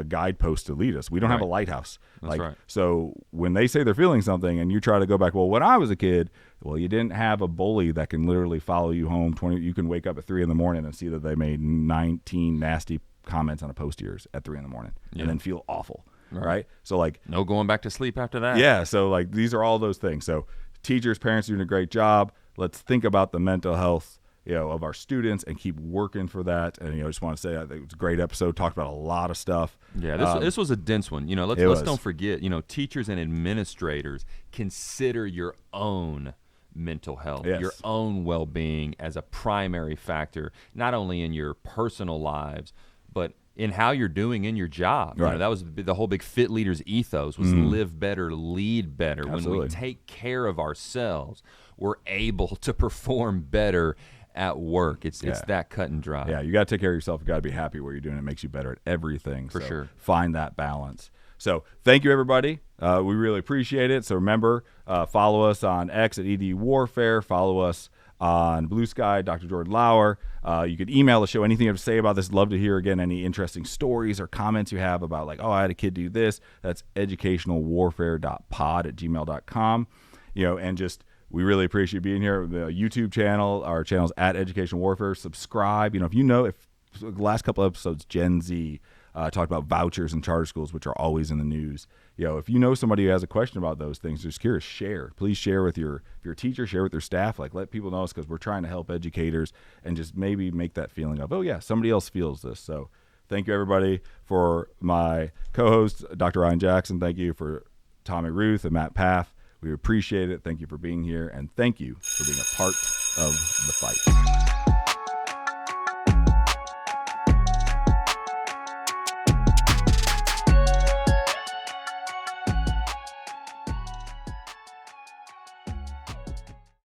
guidepost to lead us. We don't have a lighthouse. That's right. So when they say they're feeling something and you try to go back, well, when I was a kid, well, you didn't have a bully that can literally follow you home. You can wake up at 3 a.m. and see that they made 19 nasty comments on a post of yours at 3 a.m. and then feel awful. Right. So no going back to sleep after that. Yeah. So these are all those things. So teachers, parents are doing a great job. Let's think about the mental health of our students and keep working for that. And I just want to say I think it was a great episode. Talked about a lot of stuff. Yeah, this was a dense one. Let's don't forget. Teachers and administrators, consider your own mental health, your own well-being as a primary factor, not only in your personal lives, but in how you're doing in your job. Right. That was the whole big Fit Leaders ethos was live better, lead better. Absolutely. When we take care of ourselves, we're able to perform better at work. It's that cut and dry. Yeah, you got to take care of yourself. You got to be happy what you're doing. It makes you better at everything. For sure. Find that balance. So thank you, everybody. We really appreciate it. So remember, follow us on X at ED Warfare. Follow us on Blue Sky, Dr. Jordan Lauer. You can email the show, anything you have to say about this. Love to hear, again, any interesting stories or comments you have about I had a kid do this. That's educationalwarfare.pod@gmail.com. And just, we really appreciate you being here. The YouTube channel, our channel's at Education Warfare. Subscribe. If the last couple episodes, Gen Z talked about vouchers in charter schools, which are always in the news. If you know somebody who has a question about those things, just curious, share. Please share with your teacher, share with your staff. Let people know us, because we're trying to help educators and just maybe make that feeling of, oh yeah, somebody else feels this. So thank you, everybody. For my co-host, Dr. Ryan Jackson, thank you. For Tommy Ruth and Matt Paff, we appreciate it. Thank you for being here, and thank you for being a part of the fight.